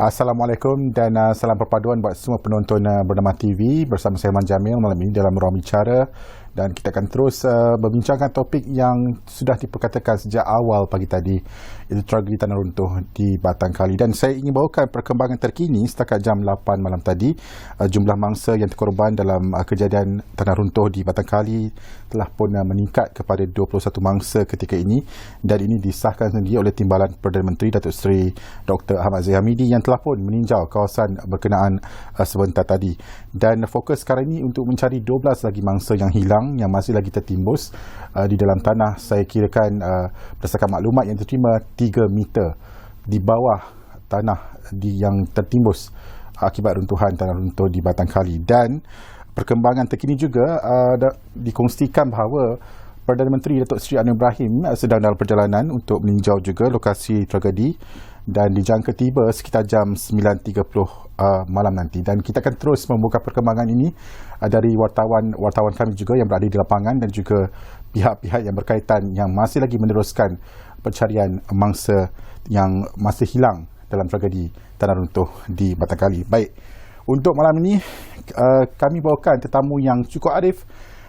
Assalamualaikum dan salam perpaduan buat semua penonton Bernama TV. Bersama saya Man Jamil malam ini dalam Ruang Bicara, dan kita akan terus membincangkan topik yang sudah diperkatakan sejak awal pagi tadi, iaitu tragedi tanah runtuh di Batang Kali. Dan saya ingin bawakan perkembangan terkini setakat jam 8 malam tadi. Jumlah mangsa yang terkorban dalam kejadian tanah runtuh di Batang Kali telah pun meningkat kepada 21 mangsa ketika ini, dan ini disahkan sendiri oleh Timbalan Perdana Menteri Datuk Seri Dr. Ahmad Zahid Hamidi yang telah pun meninjau kawasan berkenaan sebentar tadi. Dan fokus sekarang ini untuk mencari 12 lagi mangsa yang hilang, yang masih lagi tertimbus di dalam tanah. Saya kirakan berdasarkan maklumat yang diterima 3 meter di bawah tanah yang tertimbus akibat runtuhan tanah runtuh di Batang Kali. Dan perkembangan terkini juga dikongsikan bahawa Perdana Menteri Datuk Seri Anwar Ibrahim sedang dalam perjalanan untuk meninjau juga lokasi tragedi, dan dijangka tiba sekitar jam 9.30 malam nanti. Dan kita akan terus membuka perkembangan ini dari wartawan kami juga yang berada di lapangan, dan juga pihak-pihak yang berkaitan yang masih lagi meneruskan pencarian mangsa yang masih hilang dalam tragedi tanah runtuh di Batang Kali. Baik, untuk malam ini kami bawakan tetamu yang cukup arif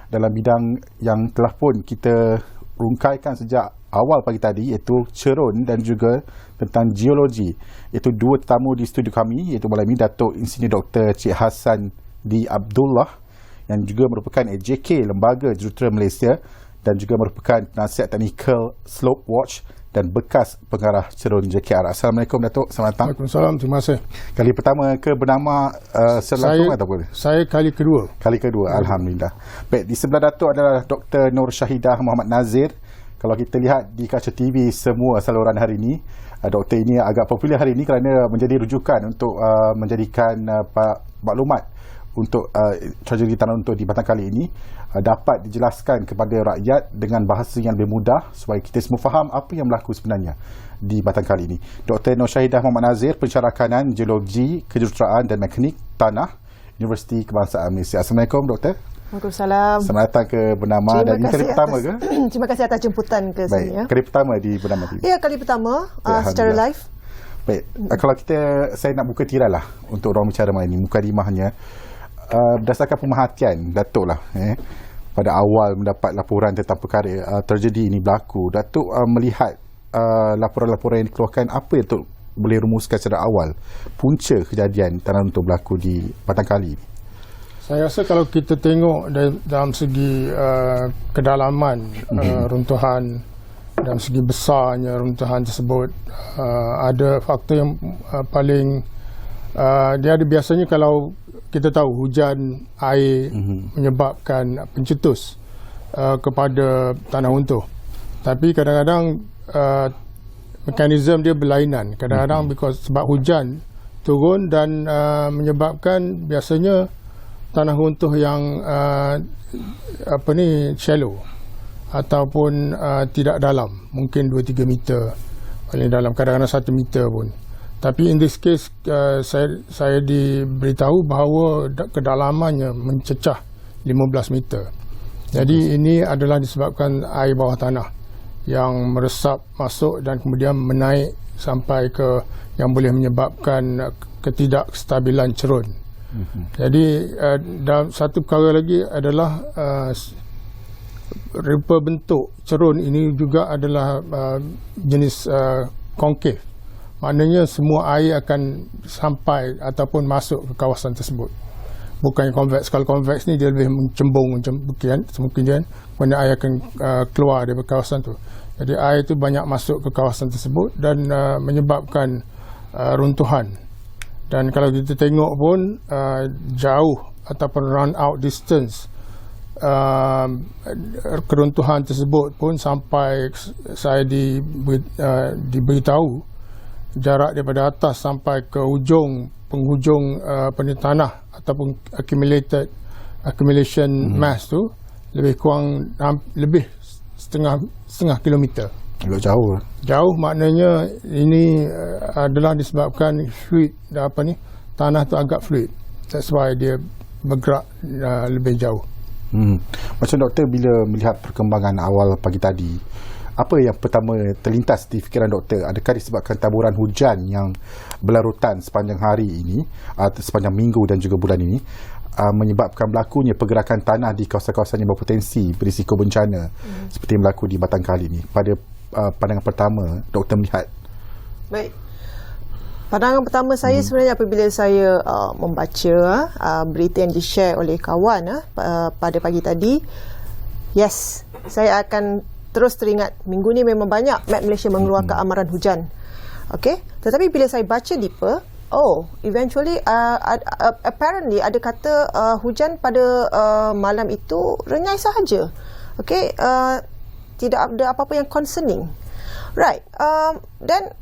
dalam bidang yang telah pun kita rungkaikan sejak awal pagi tadi, iaitu cerun dan juga tentang geologi. Iaitu dua tetamu di studio kami, iaitu malam ini Datuk Insinyur Dr. Cik Hassan D. Abdullah yang juga merupakan AJK Lembaga Jurutera Malaysia, dan juga merupakan penasihat teknikal Slope Watch dan bekas pengarah cerun JKR. Assalamualaikum Datuk, selamat datang. Waalaikumsalam, terima kasih. Kali pertama ke bernama langsung ataupun? Saya kali kedua. Kali kedua, Alhamdulillah. Baik, di sebelah Datuk adalah Dr. Nur Syahidah Muhammad Nazir. Kalau kita lihat di kaca TV semua saluran hari ini, doktor ini agak popular hari ini kerana menjadi rujukan untuk menjadikan maklumat untuk tragedi tanah runtuh di Batang Kali ini dapat dijelaskan kepada rakyat dengan bahasa yang lebih mudah supaya kita semua faham apa yang berlaku sebenarnya di Batang Kali ini. Dr. Nur Syahidah Muhammad Nazir, pensyarah kanan Geologi, Kejuruteraan dan Mekanik Tanah, Universiti Kebangsaan Malaysia. Assalamualaikum Doktor. Waalaikumsalam. Selamat datang ke Bernama. Dan ini kali pertama ke? Terima kasih atas jemputan ke Baik, sini. kali pertama di Bernama TV. Ya, kali pertama secara live. Baik, kalau saya nak buka tirai lah untuk orang bicara malam ini, mukadimahnya berdasarkan pemerhatian Datuk lah pada awal mendapat laporan tentang perkara tragedi ini berlaku. Datuk melihat laporan-laporan yang dikeluarkan, apa yang Datuk boleh rumuskan secara awal punca kejadian tanah runtuh berlaku di Batang Kali ini? Saya rasa kalau kita tengok dalam segi kedalaman runtuhan, dalam segi besarnya runtuhan tersebut, ada faktor yang paling dia ada biasanya kalau kita tahu hujan air menyebabkan pencetus kepada tanah runtuh. Tapi kadang-kadang mekanisme dia berlainan. Kadang-kadang sebab hujan turun dan menyebabkan biasanya tanah runtuh yang shallow ataupun tidak dalam, mungkin 2-3 meter paling dalam, kadang-kadang 1 meter pun. Tapi in this case saya diberitahu bahawa kedalamannya mencecah 15 meter. Jadi ini adalah disebabkan air bawah tanah yang meresap masuk dan kemudian menaik sampai ke yang boleh menyebabkan ketidakstabilan cerun. Jadi dalam satu perkara lagi adalah rupa bentuk cerun ini juga adalah jenis konkav. Maknanya semua air akan sampai ataupun masuk ke kawasan tersebut. Bukan konveks. Kalau konveks ni dia lebih mencembung macam kemungkinan mana air akan keluar dari kawasan tu. Jadi air itu banyak masuk ke kawasan tersebut dan menyebabkan runtuhan. Dan kalau kita tengok pun jauh ataupun run out distance keruntuhan tersebut pun sampai saya diberitahu jarak daripada atas sampai ke penghujung tanah ataupun accumulation mass tu lebih kurang setengah kilometer. Agak jauh. Jauh maknanya ini adalah disebabkan fluid tanah tu agak fluid. That's why dia bergerak lebih jauh. Macam doktor bila melihat perkembangan awal pagi tadi, apa yang pertama terlintas di fikiran doktor? Adakah disebabkan taburan hujan yang berlarutan sepanjang hari ini, sepanjang minggu dan juga bulan ini, menyebabkan berlakunya pergerakan tanah di kawasan-kawasan yang berpotensi berisiko bencana seperti yang berlaku di Batang Kali ini? Pada pandangan pertama, doktor melihat. Baik. Pandangan pertama saya sebenarnya apabila saya membaca berita yang di-share oleh kawan pada pagi tadi, yes, saya akan terus teringat minggu ni memang banyak Met Malaysia mengeluarkan amaran hujan. Okey, tetapi bila saya baca deeper, eventually apparently ada kata hujan pada malam itu renyai sahaja. Okey, tidak ada apa-apa yang concerning. Right. Dan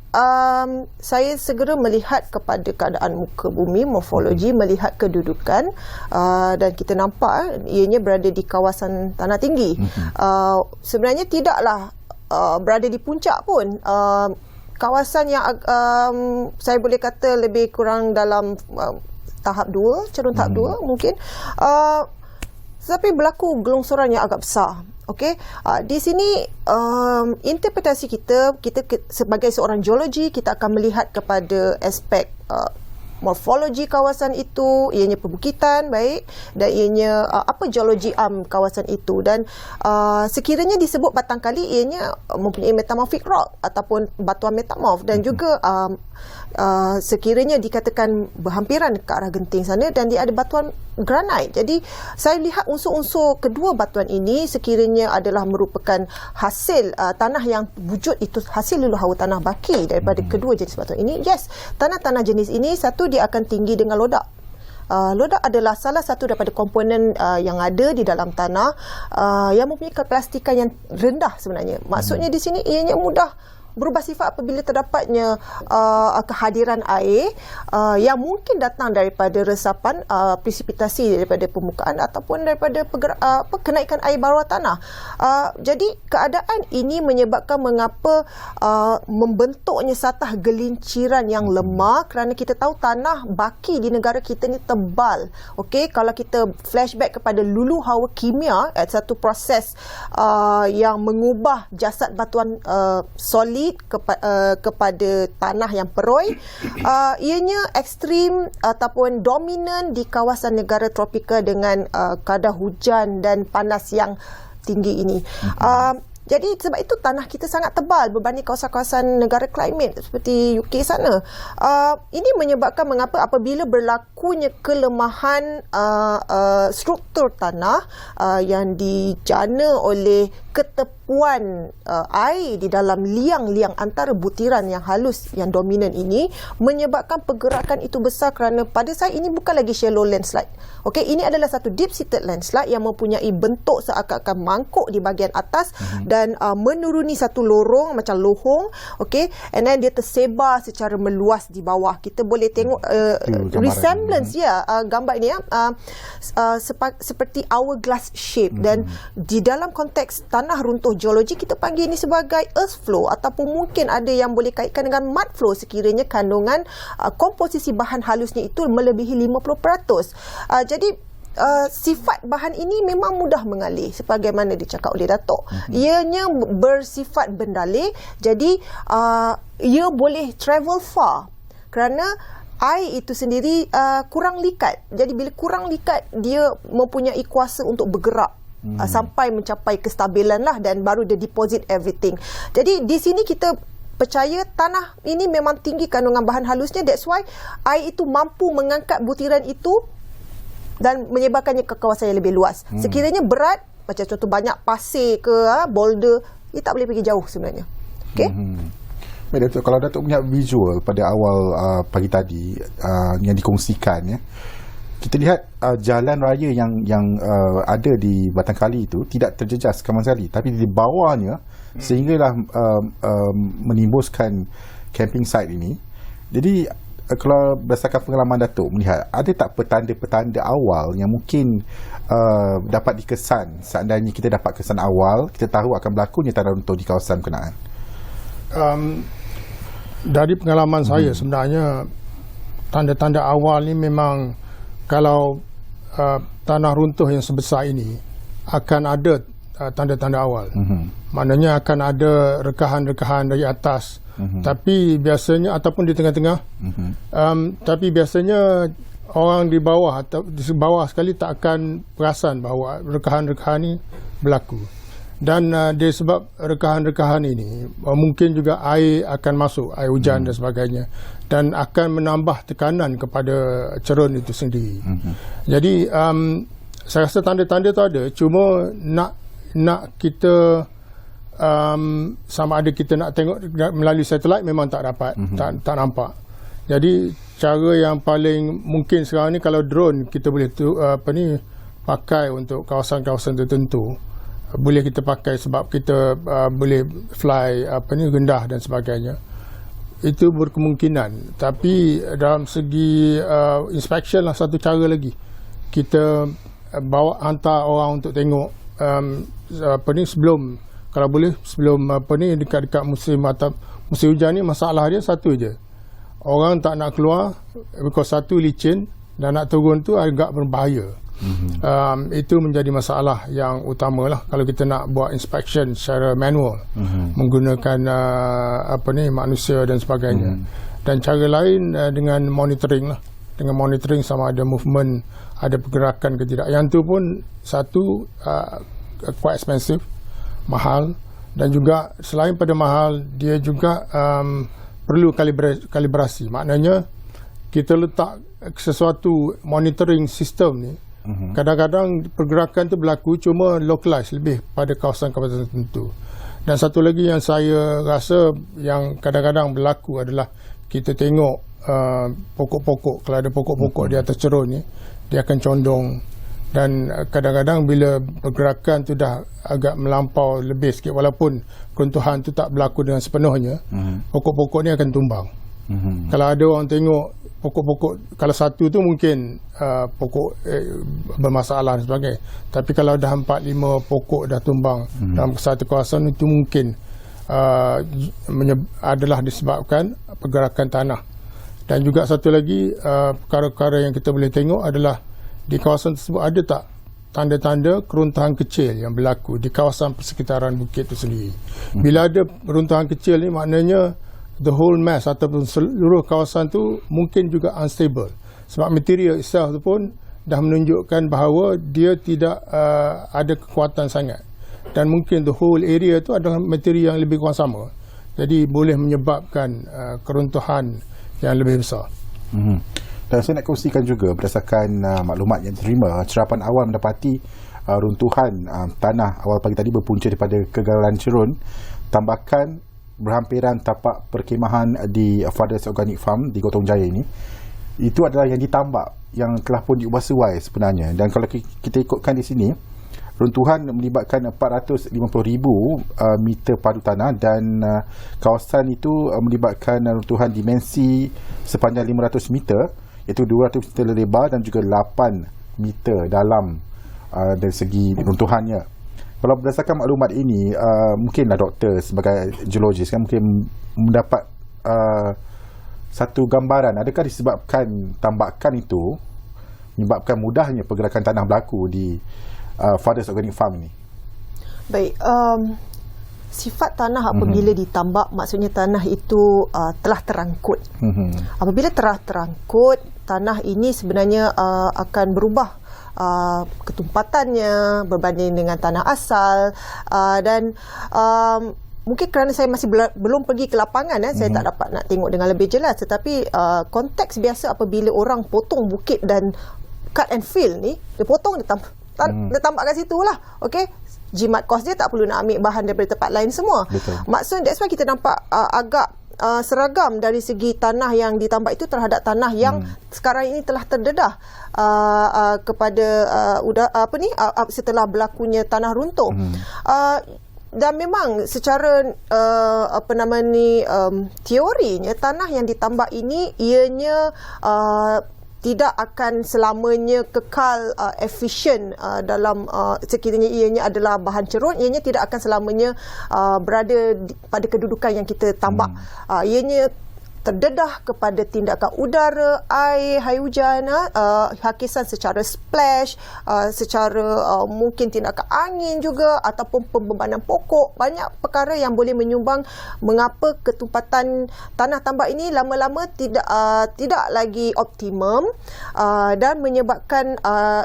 saya segera melihat kepada keadaan muka bumi, morfologi, melihat kedudukan, dan kita nampak ianya berada di kawasan tanah tinggi. Sebenarnya tidaklah berada di puncak pun. Kawasan yang saya boleh kata lebih kurang dalam tahap 2, cerun tahap 2 mungkin. Tetapi berlaku gelongsoran yang agak besar. Okey, di sini interpretasi kita sebagai seorang geologi, kita akan melihat kepada aspek morfologi kawasan itu, ianya perbukitan, baik, dan ianya apa geologi kawasan itu. Dan sekiranya disebut Batang Kali, ianya mempunyai metamorphic rock ataupun batuan metamorf, dan juga sekiranya dikatakan berhampiran ke arah Genting sana, dan dia ada batuan granite. Jadi saya lihat unsur-unsur kedua batuan ini sekiranya adalah merupakan hasil tanah yang wujud itu hasil leluhur hawa tanah baki daripada kedua jenis batuan ini. Yes, tanah-tanah jenis ini, satu, dia akan tinggi dengan lodak. Lodak adalah salah satu daripada komponen yang ada di dalam tanah yang mempunyai keplastikan yang rendah sebenarnya. Maksudnya di sini ianya mudah berubah sifat apabila terdapatnya kehadiran air yang mungkin datang daripada resapan presipitasi daripada permukaan ataupun daripada kenaikan air bawah tanah. Jadi keadaan ini menyebabkan mengapa membentuknya satah gelinciran yang lemah, kerana kita tahu tanah baki di negara kita ni tebal. Okey, kalau kita flashback kepada lulu hawa kimia, satu proses yang mengubah jasad batuan solid kepada tanah yang peroi, ianya ekstrim ataupun dominan di kawasan negara tropika dengan kadar hujan dan panas yang tinggi ini. Jadi sebab itu tanah kita sangat tebal berbanding kawasan-kawasan negara climate seperti UK sana. Ini menyebabkan mengapa apabila berlakunya kelemahan struktur tanah yang dijana oleh ketepuan air di dalam liang-liang antara butiran yang halus yang dominan ini, menyebabkan pergerakan itu besar, kerana pada saya ini bukan lagi shallow landslide. Okey, ini adalah satu deep seated landslide yang mempunyai bentuk seakan-akan mangkuk di bahagian atas dan menuruni satu lorong macam lohong. Okey, and then dia tersebar secara meluas di bawah. Kita boleh tengok resemblance gambar ini seperti hourglass shape. Dan di dalam konteks tanah runtuh geologi, kita panggil ini sebagai earth flow, ataupun mungkin ada yang boleh kaitkan dengan mud flow sekiranya kandungan komposisi bahan halusnya itu melebihi 50%. Jadi sifat bahan ini memang mudah mengalir sebagaimana dicakap oleh Datuk. Ianya bersifat bendalih, jadi ia boleh travel far kerana air itu sendiri kurang likat. Jadi bila kurang likat, dia mempunyai kuasa untuk bergerak sampai mencapai kestabilan lah, dan baru dia deposit everything. Jadi di sini kita percaya tanah ini memang tinggi kandungan bahan halusnya. That's why air itu mampu mengangkat butiran itu dan menyebarkannya ke kawasan yang lebih luas. Sekiranya berat, macam contoh banyak pasir ke boulder, dia tak boleh pergi jauh sebenarnya. Okey. Baik, Datuk, kalau Datuk punya visual pada awal pagi tadi yang dikongsikan, ya, kita lihat jalan raya yang ada di Batang Kali itu tidak terjejas sama sekali, tapi di bawahnya sehinggalah menimbulkan camping site ini. Jadi kalau berdasarkan pengalaman Datuk melihat, ada tak petanda-petanda awal yang mungkin dapat dikesan seandainya kita dapat kesan awal, kita tahu akan berlakunya tanah runtuh di kawasan berkenaan? Dari pengalaman saya, sebenarnya tanda-tanda awal ni memang kalau tanah runtuh yang sebesar ini akan ada tanda-tanda awal. Maknanya akan ada rekahan-rekahan dari atas. Tapi biasanya ataupun di tengah-tengah. Tapi biasanya orang di bawah atau di bawah sekali tak akan perasan bahawa rekahan-rekahan ini berlaku. Dan disebab rekahan-rekahan ini mungkin juga air akan masuk, air hujan dan sebagainya, dan akan menambah tekanan kepada cerun itu sendiri. Jadi saya rasa tanda-tanda tu ada, cuma nak kita sama ada kita nak tengok melalui satelit memang tak dapat, tak nampak. Jadi cara yang paling mungkin sekarang ni, kalau drone kita boleh pakai untuk kawasan-kawasan tertentu, boleh kita pakai sebab kita boleh fly rendah dan sebagainya. Itu berkemungkinan. Tapi dalam segi inspection lah satu cara lagi. Kita hantar orang untuk tengok sebelum, kalau boleh sebelum dekat-dekat musim hujan ni. Masalah dia satu je, orang tak nak keluar because satu licin, dan nak turun tu agak berbahaya. Itu menjadi masalah yang utama lah kalau kita nak buat inspection secara manual, menggunakan manusia dan sebagainya. Dan cara lain dengan monitoring lah, dengan monitoring sama ada movement, ada pergerakan ke tidak. Yang tu pun satu quite expensive, mahal, dan juga selain pada mahal, dia juga perlu kalibrasi. Maknanya kita letak sesuatu monitoring system ni, kadang-kadang pergerakan tu berlaku cuma localized, lebih pada kawasan-kawasan tertentu. Dan satu lagi yang saya rasa yang kadang-kadang berlaku adalah kita tengok pokok-pokok. Kalau ada pokok-pokok di atas cerun ni, dia akan condong, dan kadang-kadang bila pergerakan tu dah agak melampau lebih sikit, walaupun keruntuhan tu tak berlaku dengan sepenuhnya, pokok-pokok ni akan tumbang. Kalau ada orang tengok pokok-pokok, kalau satu tu mungkin pokok bermasalah dan sebagainya, tapi kalau dah 4-5 pokok dah tumbang dalam satu kawasan, itu mungkin adalah disebabkan pergerakan tanah. Dan juga satu lagi perkara-perkara yang kita boleh tengok adalah di kawasan tersebut ada tak tanda-tanda keruntuhan kecil yang berlaku di kawasan persekitaran bukit itu sendiri. Bila ada keruntuhan kecil ni, maknanya the whole mass ataupun seluruh kawasan tu mungkin juga unstable, sebab material itself tu pun dah menunjukkan bahawa dia tidak ada kekuatan sangat, dan mungkin the whole area tu adalah material yang lebih kurang sama, jadi boleh menyebabkan keruntuhan yang lebih besar. Dan saya nak kongsikan juga berdasarkan maklumat yang diterima, cerapan awal mendapati runtuhan tanah awal pagi tadi berpunca daripada kegagalan cerun tambakan berhampiran tapak perkhemahan di Fathers Organic Farm di Gotong Jaya ini. Itu adalah yang ditambak, yang telah pun diubah sesuai sebenarnya. Dan kalau kita ikutkan di sini, runtuhan melibatkan 450,000 meter padu tanah, dan kawasan itu melibatkan runtuhan dimensi sepanjang 500 meter, iaitu 200 meter lebar dan juga 8 meter dalam dari segi runtuhannya. Kalau berdasarkan maklumat ini, mungkinlah doktor sebagai geologis kan mungkin mendapat satu gambaran, adakah disebabkan tambakan itu menyebabkan mudahnya pergerakan tanah berlaku di Fathers Organic Farm ini? Baik, sifat tanah apabila ditambak, maksudnya tanah itu telah terangkut. Apabila telah terangkut, tanah ini sebenarnya akan berubah ketumpatannya berbanding dengan tanah asal, dan mungkin kerana saya masih belum pergi ke lapangan, saya tak dapat nak tengok dengan lebih jelas, tetapi konteks biasa apabila orang potong bukit dan cut and fill ni, dia potong, dia tambak kat situ lah, okey, jimat kos dia tak perlu nak ambil bahan daripada tempat lain semua. Maksudnya that's why kita nampak agak seragam dari segi tanah yang ditambak itu terhadap tanah yang sekarang ini telah terdedah kepada setelah berlakunya tanah runtuh. Dan memang secara teorinya tanah yang ditambak ini ianya tidak akan selamanya kekal efisien dalam sekiranya ianya adalah bahan cerun, ianya tidak akan selamanya berada pada kedudukan yang kita tambak. Ianya terdedah kepada tindakan udara, air, hai hujan, hakisan secara splash, secara mungkin tindakan angin juga, ataupun pembebanan pokok. Banyak perkara yang boleh menyumbang mengapa ketumpatan tanah tambak ini lama-lama tidak lagi optimum, dan menyebabkan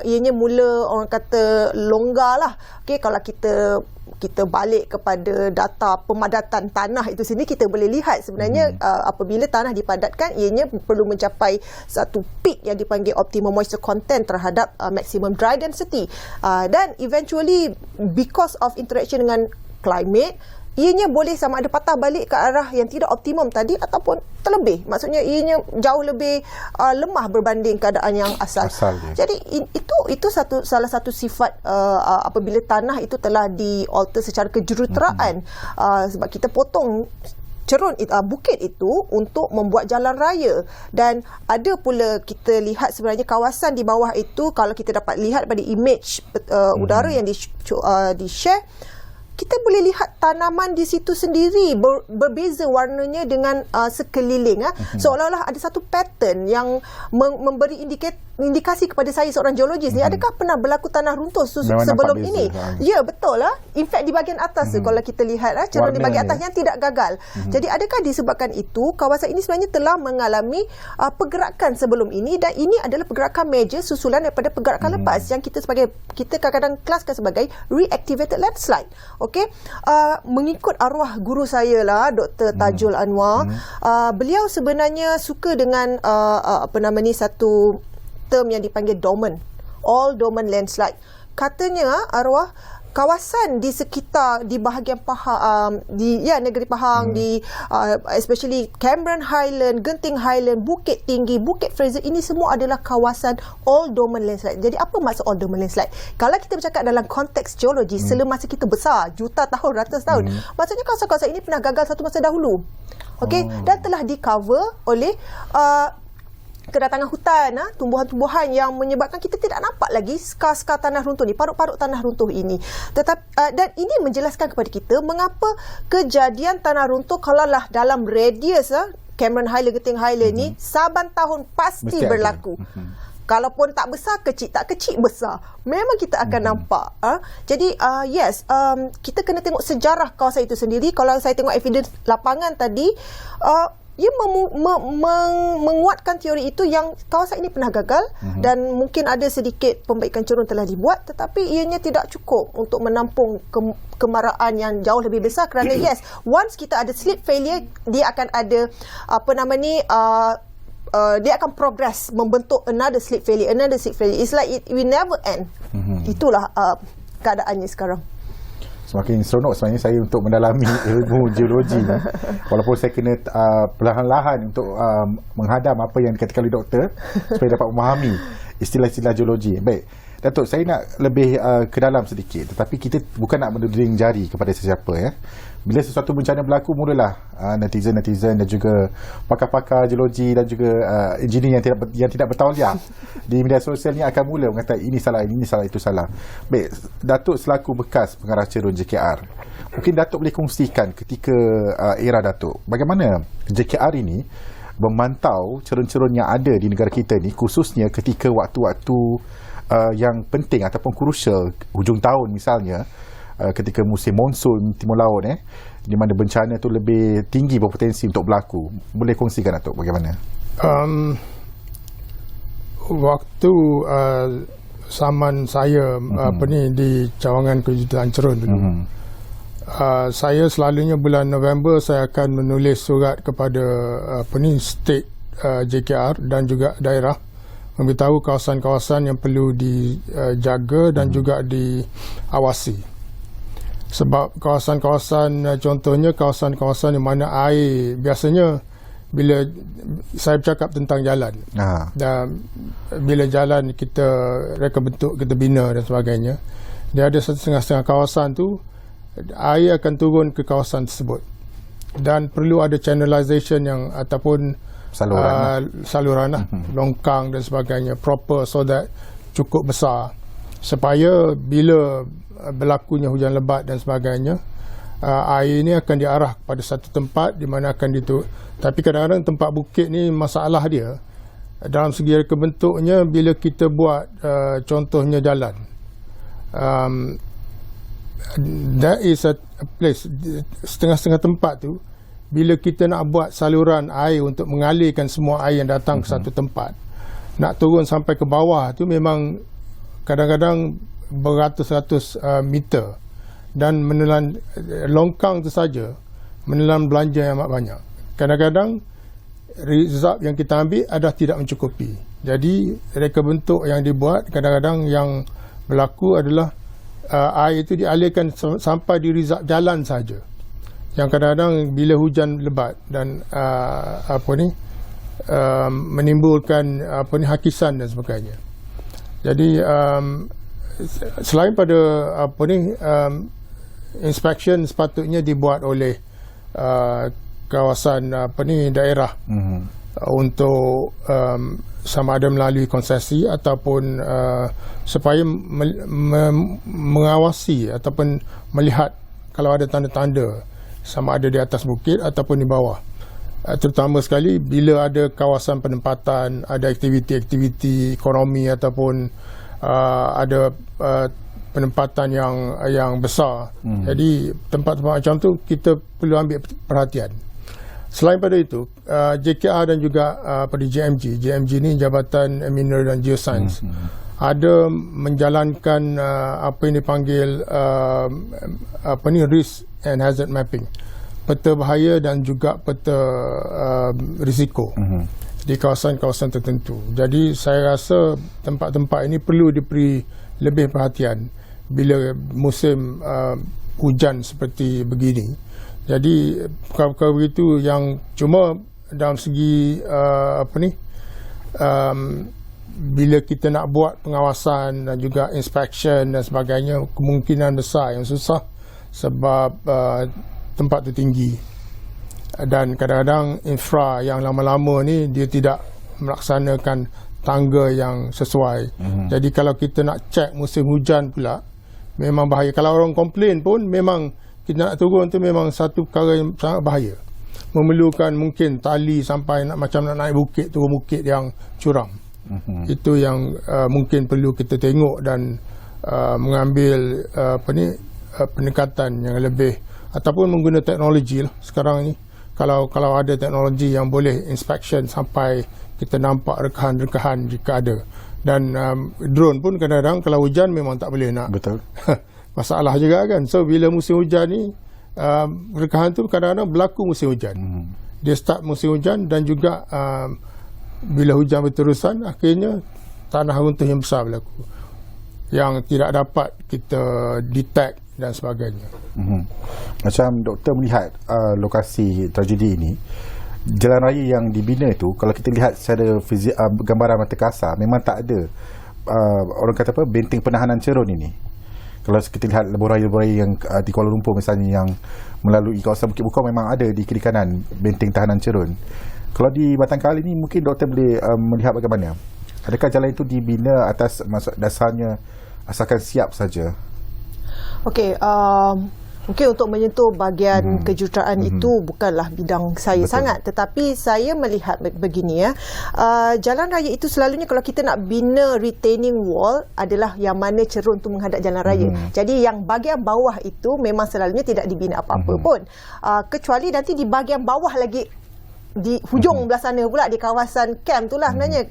ianya mula orang kata longgar lah. Okey, kalau kita balik kepada data pemadatan tanah itu sendiri, kita boleh lihat sebenarnya apabila tanah dipadatkan, ianya perlu mencapai satu peak yang dipanggil optimum moisture content terhadap maximum dry density, dan eventually because of interaction dengan climate, ianya boleh sama ada patah balik ke arah yang tidak optimum tadi ataupun terlebih. Maksudnya ianya jauh lebih lemah berbanding keadaan yang asal. Jadi itu salah satu sifat apabila tanah itu telah di-alter secara kejuruteraan. Sebab kita potong cerun bukit itu untuk membuat jalan raya, dan ada pula kita lihat sebenarnya kawasan di bawah itu, kalau kita dapat lihat pada image udara yang di-share, kita boleh lihat tanaman di situ sendiri berbeza warnanya dengan sekeliling. Seolah-olah ada satu pattern yang memberi indikasi kepada saya seorang geologis ni, adakah pernah berlaku tanah runtuh sebelum ini? Ya, betul lah. In fact di bahagian atas kalau kita lihat cerun di bahagian atas yang tidak gagal. Jadi adakah disebabkan itu kawasan ini sebenarnya telah mengalami pergerakan sebelum ini, dan ini adalah pergerakan major susulan daripada pergerakan lepas yang kita kadang-kadang kelaskan sebagai reactivated landslide. Okey, mengikut arwah guru saya lah, Dr. Tajul Anwar, beliau sebenarnya suka dengan satu term yang dipanggil dormant, all dormant landslide. Katanya arwah, kawasan di sekitar di bahagian Pahang, negeri Pahang, di especially Cameron Highland, Genting Highland, Bukit Tinggi, Bukit Fraser, ini semua adalah kawasan all dormant landslide. Jadi apa maksud all dormant landslide? Kalau kita bercakap dalam konteks geologi, semasa kita besar, juta tahun, ratus tahun, maksudnya kawasan-kawasan ini pernah gagal satu masa dahulu. Okey, dan telah di-cover oleh kedatangan hutan, tumbuhan-tumbuhan yang menyebabkan kita tidak nampak lagi skar-skar tanah runtuh ni, parut-parut tanah runtuh ini. Dan ini menjelaskan kepada kita mengapa kejadian tanah runtuh kalaulah dalam radius Cameron Highland, Genting Highland ni saban tahun pasti berlaku. Kalaupun tak besar, kecil, tak kecil, besar, memang kita akan nampak. Jadi kita kena tengok sejarah kawasan itu sendiri. Kalau saya tengok evidence lapangan tadi, ia menguatkan teori itu yang kawasan ini pernah gagal, dan mungkin ada sedikit pembaikan cerun telah dibuat, tetapi ianya tidak cukup untuk menampung kemarahan yang jauh lebih besar, kerana once kita ada slip failure, dia akan ada dia akan progress membentuk another slip failure. It's like it will never end. Itulah keadaannya sekarang. Semakin seronok sebenarnya saya untuk mendalami ilmu geologi ni. Walaupun saya kena perlahan-lahan untuk menghadam apa yang dikatakan oleh doktor supaya dapat memahami istilah-istilah geologi. Baik, Datuk, saya nak lebih ke dalam sedikit, tetapi kita bukan nak menuding jari kepada sesiapa ya. Bila sesuatu bencana berlaku, mulalah netizen dan juga pakar-pakar geologi dan juga engineer yang tidak bertauliah di media sosial ni akan mula mengatakan ini salah, itu salah. Baik, Datuk selaku bekas pengarah cerun JKR, mungkin Datuk boleh kongsikan ketika era Datuk, bagaimana JKR ini memantau cerun-cerun yang ada di negara kita ni, khususnya ketika waktu-waktu yang penting ataupun crucial, hujung tahun misalnya, ketika musim monsun timur laut di mana bencana tu lebih tinggi berpotensi untuk berlaku. Boleh kongsikan Datuk bagaimana? Waktu zaman saya di cawangan kejuruteraan cerun dulu, saya selalunya bulan November saya akan menulis surat kepada state JKR dan juga daerah, memberitahu kawasan-kawasan yang perlu dijaga dan juga diawasi. Sebab kawasan-kawasan, contohnya kawasan-kawasan di mana air, biasanya bila saya bercakap tentang jalan, dan bila jalan kita reka bentuk, kita bina dan sebagainya, dia ada setengah-setengah kawasan tu air akan turun ke kawasan tersebut, dan perlu ada channelization yang ataupun saluran longkang dan sebagainya proper, so that cukup besar supaya bila berlakunya hujan lebat dan sebagainya, air ni akan diarah pada satu tempat di mana akan tapi kadang-kadang tempat bukit ni masalah dia dalam segi reka bentuknya. Bila kita buat contohnya jalan, that is a place, setengah-setengah tempat tu, bila kita nak buat saluran air untuk mengalirkan semua air yang datang ke satu tempat, nak turun sampai ke bawah tu memang kadang-kadang beratus-ratus meter, dan menelan longkang tu saja menelan belanja yang amat banyak. Kadang-kadang result yang kita ambil adalah tidak mencukupi. Jadi reka bentuk yang dibuat, kadang-kadang yang berlaku adalah air itu dialirkan sampai di result jalan saja, yang kadang-kadang bila hujan lebat dan menimbulkan hakisan dan sebagainya. Jadi selain pada inspection sepatutnya dibuat oleh kawasan daerah untuk sama ada melalui konsesi ataupun supaya mengawasi ataupun melihat kalau ada tanda-tanda sama ada di atas bukit ataupun di bawah. Terutama sekali bila ada kawasan penempatan, ada aktiviti-aktiviti ekonomi ataupun ada penempatan yang besar. Jadi tempat-tempat macam tu kita perlu ambil perhatian. Selain pada itu, JKR dan juga pada JMG ni Jabatan Mineral dan Geoscience, ada menjalankan apa yang dipanggil risk and hazard mapping, peta bahaya dan juga peta risiko di kawasan-kawasan tertentu. Jadi saya rasa tempat-tempat ini perlu diberi lebih perhatian bila musim hujan seperti begini. Jadi perkara-perkara begitu yang cuma dalam segi bila kita nak buat pengawasan dan juga inspection dan sebagainya, kemungkinan besar yang susah sebab tempat tu tinggi dan kadang-kadang infra yang lama-lama ni dia tidak melaksanakan tangga yang sesuai. Jadi kalau kita nak cek musim hujan pula memang bahaya. Kalau orang komplain pun memang kita nak turun tu memang satu perkara yang sangat bahaya, memerlukan mungkin tali sampai macam nak naik bukit, turun bukit yang curam. Itu yang mungkin perlu kita tengok dan mengambil pendekatan yang lebih ataupun menggunakan teknologi lah sekarang ni. Kalau ada teknologi yang boleh inspection sampai kita nampak rekahan-rekahan jika ada. Dan drone pun kadang-kadang kalau hujan memang tak boleh nak. Betul. Masalah juga kan. So bila musim hujan ni rekahan tu kadang-kadang berlaku musim hujan. Dia start musim hujan dan juga bila hujan berterusan akhirnya tanah runtuh yang besar berlaku yang tidak dapat kita detect dan sebagainya. Macam doktor melihat lokasi tragedi ini, jalan raya yang dibina itu kalau kita lihat secara gambaran mata kasar memang tak ada orang kata benteng penahanan cerun ini. Kalau kita lihat lebuh-raya yang di Kuala Lumpur misalnya yang melalui kawasan Bukit Bukau memang ada di kiri kanan benteng tahanan cerun. Kalau di Batang Kali ni mungkin doktor boleh melihat bagaimana? Adakah jalan itu dibina atas dasarnya asalkan siap saja? Okey, mungkin untuk menyentuh bahagian kejuruteraan itu bukanlah bidang saya sangat, tetapi saya melihat begini ya. Jalan raya itu selalunya kalau kita nak bina retaining wall adalah yang mana cerun tu menghadap jalan raya. Jadi yang bahagian bawah itu memang selalunya tidak dibina apa-apa pun. Kecuali nanti di bahagian bawah lagi di hujung belah sana pula di kawasan camp tu lah sebenarnya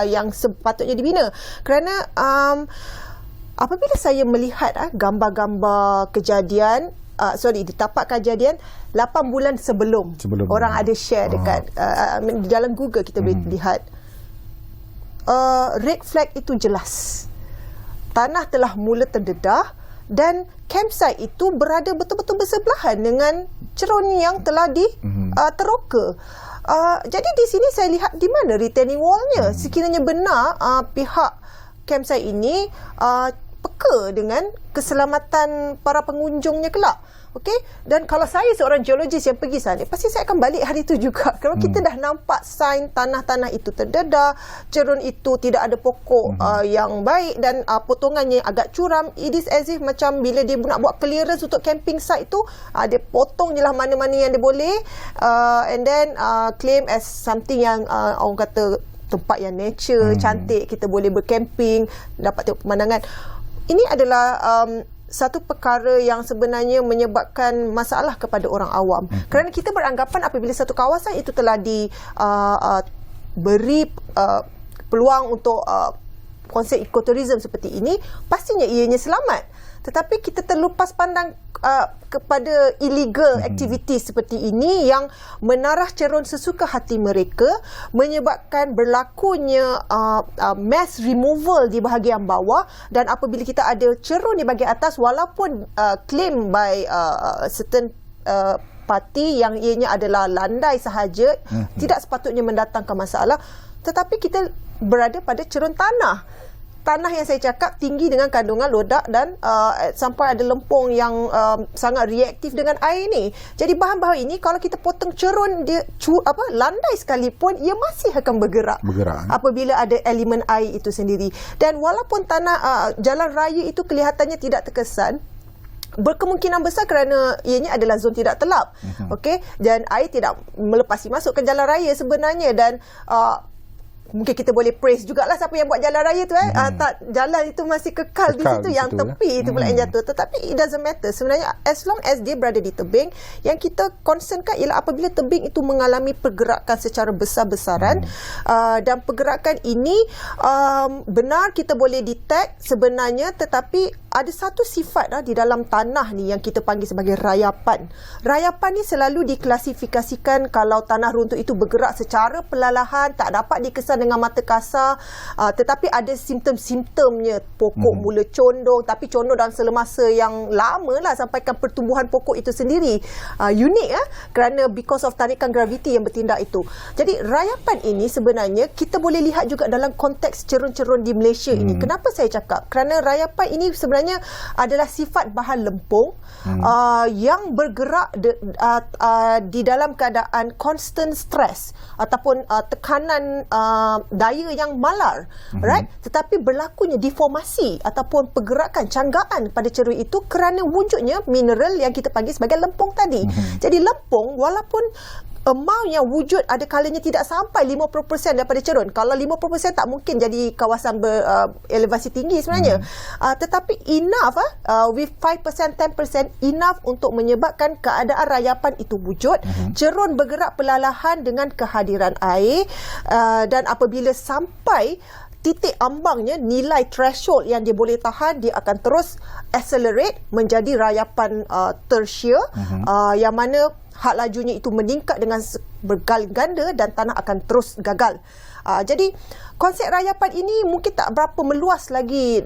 yang sepatutnya dibina. Kerana apabila saya melihat gambar-gambar kejadian di tapak kejadian 8 bulan sebelum orang ada share dekat di dalam Google kita boleh lihat red flag itu jelas. Tanah telah mula terdedah dan campsite itu berada betul-betul bersebelahan dengan cerun yang telah teroka. Jadi di sini saya lihat di mana retaining wall-nya. Sekiranya benar pihak campsite ini peka sangka dengan keselamatan para pengunjungnya kelak. Okey, dan kalau saya seorang geologis yang pergi sana, pasti saya akan balik hari itu juga. Kalau kita dah nampak sign tanah-tanah itu terdedah, cerun itu tidak ada pokok yang baik dan potongannya agak curam, it is as if macam bila dia nak buat clearance untuk camping site tu, dia potong je lah mana-mana yang dia boleh, and then claim as something yang orang kata tempat yang nature, cantik, kita boleh bercamping, dapat tengok pemandangan. Ini adalah satu perkara yang sebenarnya menyebabkan masalah kepada orang awam. Kerana kita beranggapan apabila satu kawasan itu telah diberi peluang untuk konsep ekoturism seperti ini, pastinya ianya selamat. Tetapi kita terlepas pandang kepada illegal activity seperti ini yang menarah cerun sesuka hati mereka, menyebabkan berlakunya mass removal di bahagian bawah, dan apabila kita ada cerun di bahagian atas, walaupun claim by certain parti yang ianya adalah landai sahaja, tidak sepatutnya mendatangkan masalah, tetapi kita berada pada cerun tanah yang saya cakap tinggi dengan kandungan lodak dan sampai ada lempung yang sangat reaktif dengan air ni. Jadi bahan-bahan ini kalau kita potong cerun dia landai sekalipun, ia masih akan bergerak apabila ada elemen air itu sendiri. Dan walaupun tanah jalan raya itu kelihatannya tidak terkesan, berkemungkinan besar kerana ianya adalah zon tidak telap. Okey, dan air tidak melepasi masuk ke jalan raya sebenarnya, dan mungkin kita boleh praise jugalah siapa yang buat jalan raya tu tak, jalan itu masih kekal di situ, yang tepi itu pula yang jatuh. Tetapi it doesn't matter sebenarnya, as long as dia berada di tebing. Yang kita concernkan ialah apabila tebing itu mengalami pergerakan secara besar-besaran, dan pergerakan ini benar kita boleh detect sebenarnya, tetapi ada satu sifat di dalam tanah ni yang kita panggil sebagai rayapan. Rayapan ni selalu diklasifikasikan kalau tanah runtuh itu bergerak secara perlahan, tak dapat dikesan dengan mata kasar, tetapi ada simptom-simptomnya. Pokok mula condong, tapi condong dalam selemasa yang lama lah, sampaikan pertumbuhan pokok itu sendiri unik kerana because of tarikan graviti yang bertindak itu. Jadi rayapan ini sebenarnya kita boleh lihat juga dalam konteks cerun-cerun di Malaysia ini. Kenapa saya cakap? Kerana rayapan ini sebenarnya adalah sifat bahan lempung yang bergerak di dalam keadaan constant stress ataupun tekanan daya yang malar, right? Tetapi berlakunya deformasi ataupun pergerakan canggaan pada cerun itu kerana wujudnya mineral yang kita panggil sebagai lempung tadi. Jadi lempung walaupun amount yang wujud ada kalanya tidak sampai 50% daripada cerun. Kalau 50% tak mungkin jadi kawasan elevasi tinggi sebenarnya. Tetapi enough with 5%, 10% enough untuk menyebabkan keadaan rayapan itu wujud. Cerun bergerak perlahan dengan kehadiran air, dan apabila sampai titik ambangnya, nilai threshold yang dia boleh tahan, dia akan terus accelerate menjadi rayapan tertiary, yang mana had lajunya itu meningkat dengan berganda dan tanah akan terus gagal. Jadi konsep rayapan ini mungkin tak berapa meluas lagi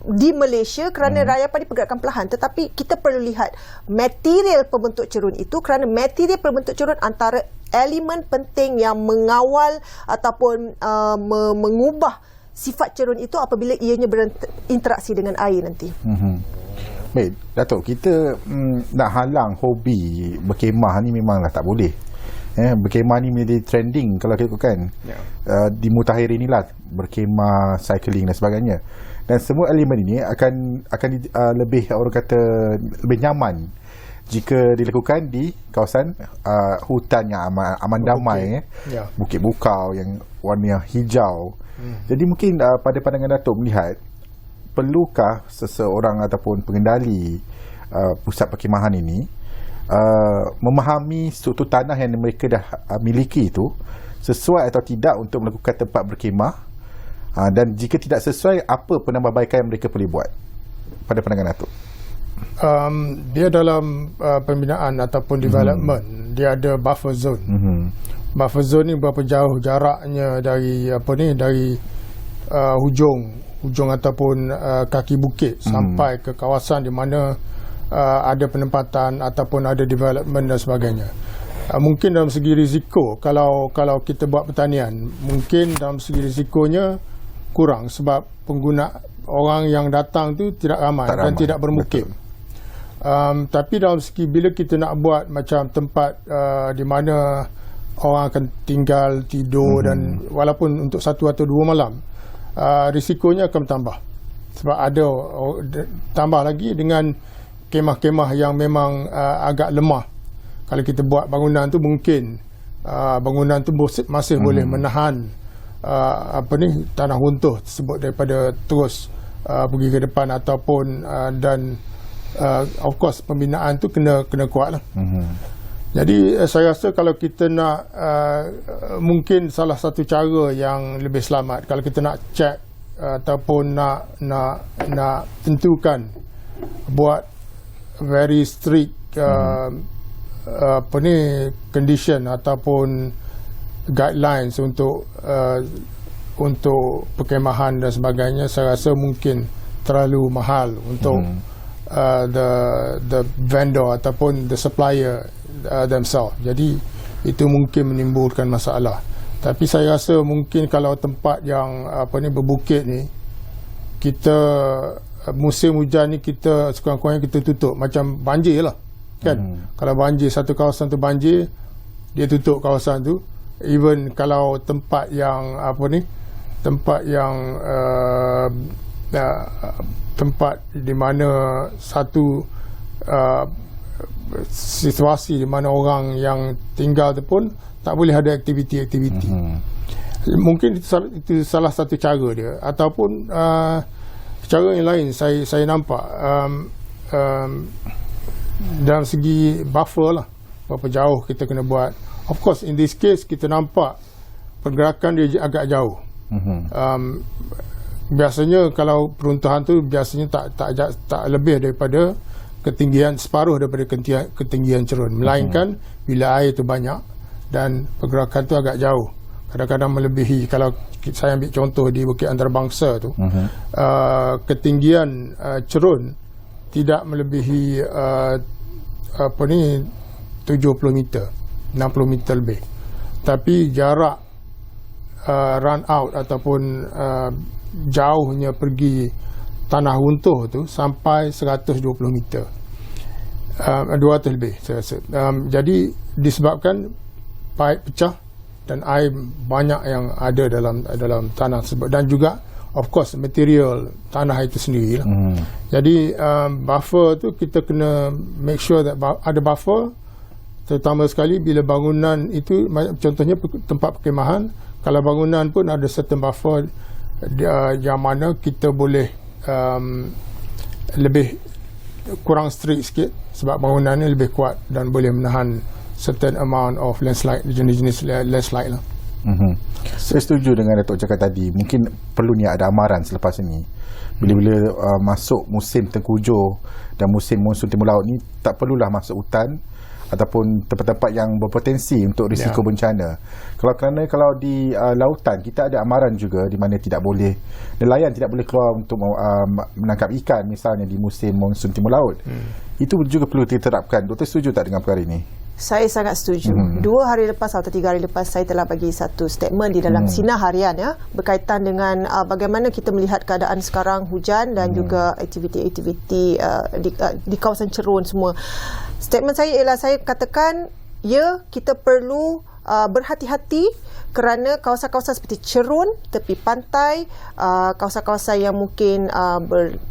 di Malaysia kerana rayapan ini pergerakan perlahan, tetapi kita perlu lihat material pembentuk cerun itu, kerana material pembentuk cerun antara elemen penting yang mengawal ataupun mengubah sifat cerun itu apabila ianya berinteraksi dengan air nanti. Baik, Datuk, kita nak halang hobi berkemah ni memanglah tak boleh. Berkemah ni menjadi trending kalau kita ikutkan. Di Mutakhir inilah berkemah, cycling dan sebagainya. Dan semua elemen ini akan lebih, orang kata, lebih nyaman jika dilakukan di kawasan hutan yang aman damai, Bukit Bukau yang warna hijau. Jadi mungkin pada pandangan Datuk melihat, perlukah seseorang ataupun pengendali pusat perkhemahan ini memahami struktur tanah yang mereka dah miliki itu sesuai atau tidak untuk melakukan tempat berkhemah, dan jika tidak sesuai, apa penambahbaikan yang mereka boleh buat pada pandangan Datuk? Dia dalam pembinaan ataupun development, dia ada buffer zone. Buffer zone ni berapa jauh jaraknya dari dari hujung ataupun kaki bukit sampai ke kawasan di mana ada penempatan ataupun ada development dan sebagainya. Mungkin dalam segi risiko, kalau kita buat pertanian, mungkin dalam segi risikonya kurang sebab pengguna orang yang datang tu tidak ramai Tak dan ramai. tidak bermukim. Tapi dalam segi bila kita nak buat macam tempat di mana orang akan tinggal, tidur dan walaupun untuk 1 atau 2 malam, risikonya akan bertambah. Sebab ada tambah lagi dengan kemah-kemah yang memang agak lemah. Kalau kita buat bangunan tu mungkin bangunan tu masih boleh menahan tanah runtuh tersebut daripada terus pergi ke depan ataupun dan of course pembinaan tu kena kuat lah. Jadi saya rasa kalau kita nak mungkin salah satu cara yang lebih selamat kalau kita nak check ataupun nak tentukan buat very strict condition ataupun guidelines untuk perkemahan dan sebagainya, saya rasa mungkin terlalu mahal untuk the vendor ataupun the supplier themselves. Jadi itu mungkin menimbulkan masalah. Tapi saya rasa mungkin kalau tempat yang berbukit ni, kita musim hujan ni kita sekurang-kurangnya kita tutup macam banjir lah kan. Kalau banjir, satu kawasan tu banjir, dia tutup kawasan tu. Even kalau tempat yang tempat di mana satu situasi di mana orang yang tinggal tu pun tak boleh ada aktiviti-aktiviti. Mungkin itu salah satu cara dia. Ataupun cara yang lain saya nampak dalam segi buffer lah, berapa jauh kita kena buat. Of course in this case kita nampak pergerakan dia agak jauh. Biasanya kalau peruntuhan tu biasanya tak lebih daripada ketinggian separuh daripada ketinggian cerun, melainkan bila air tu banyak dan pergerakan tu agak jauh, kadang-kadang melebihi. Kalau saya ambil contoh di Bukit Antarabangsa tu, ketinggian cerun tidak melebihi 70 meter, 60 meter lebih, tapi jarak run out ataupun jauhnya pergi tanah runtuh tu sampai 120 meter, 200 lebih saya rasa. Jadi disebabkan paip pecah dan air banyak yang ada dalam tanah tersebut, dan juga of course material tanah itu sendiri lah. Jadi buffer tu kita kena make sure that ada buffer, terutama sekali bila bangunan itu, contohnya tempat perkemahan, kalau bangunan pun ada certain buffer yang mana kita boleh lebih kurang strict sikit sebab bangunan ni lebih kuat dan boleh menahan certain amount of landslide, jenis-jenis landslide lah. Saya setuju dengan Datuk cakap tadi. Mungkin perlunya ada amaran selepas ini. Bila-bila masuk musim tengkujuh dan musim monsun timur laut ni, tak perlulah masuk hutan ataupun tempat-tempat yang berpotensi untuk risiko bencana. Kalau di lautan kita ada amaran juga di mana tidak boleh, nelayan tidak boleh keluar untuk menangkap ikan misalnya di musim monsun timur laut. Itu juga perlu diterapkan. Doktor setuju tak dengan perkara ini? Saya sangat setuju. 2 hari lepas atau 3 hari lepas saya telah bagi satu statement di dalam Sinar Harian berkaitan dengan bagaimana kita melihat keadaan sekarang, hujan dan juga aktiviti-aktiviti di kawasan cerun semua. Statement saya ialah saya katakan kita perlu berhati-hati kerana kawasan-kawasan seperti cerun, tepi pantai, kawasan-kawasan yang mungkin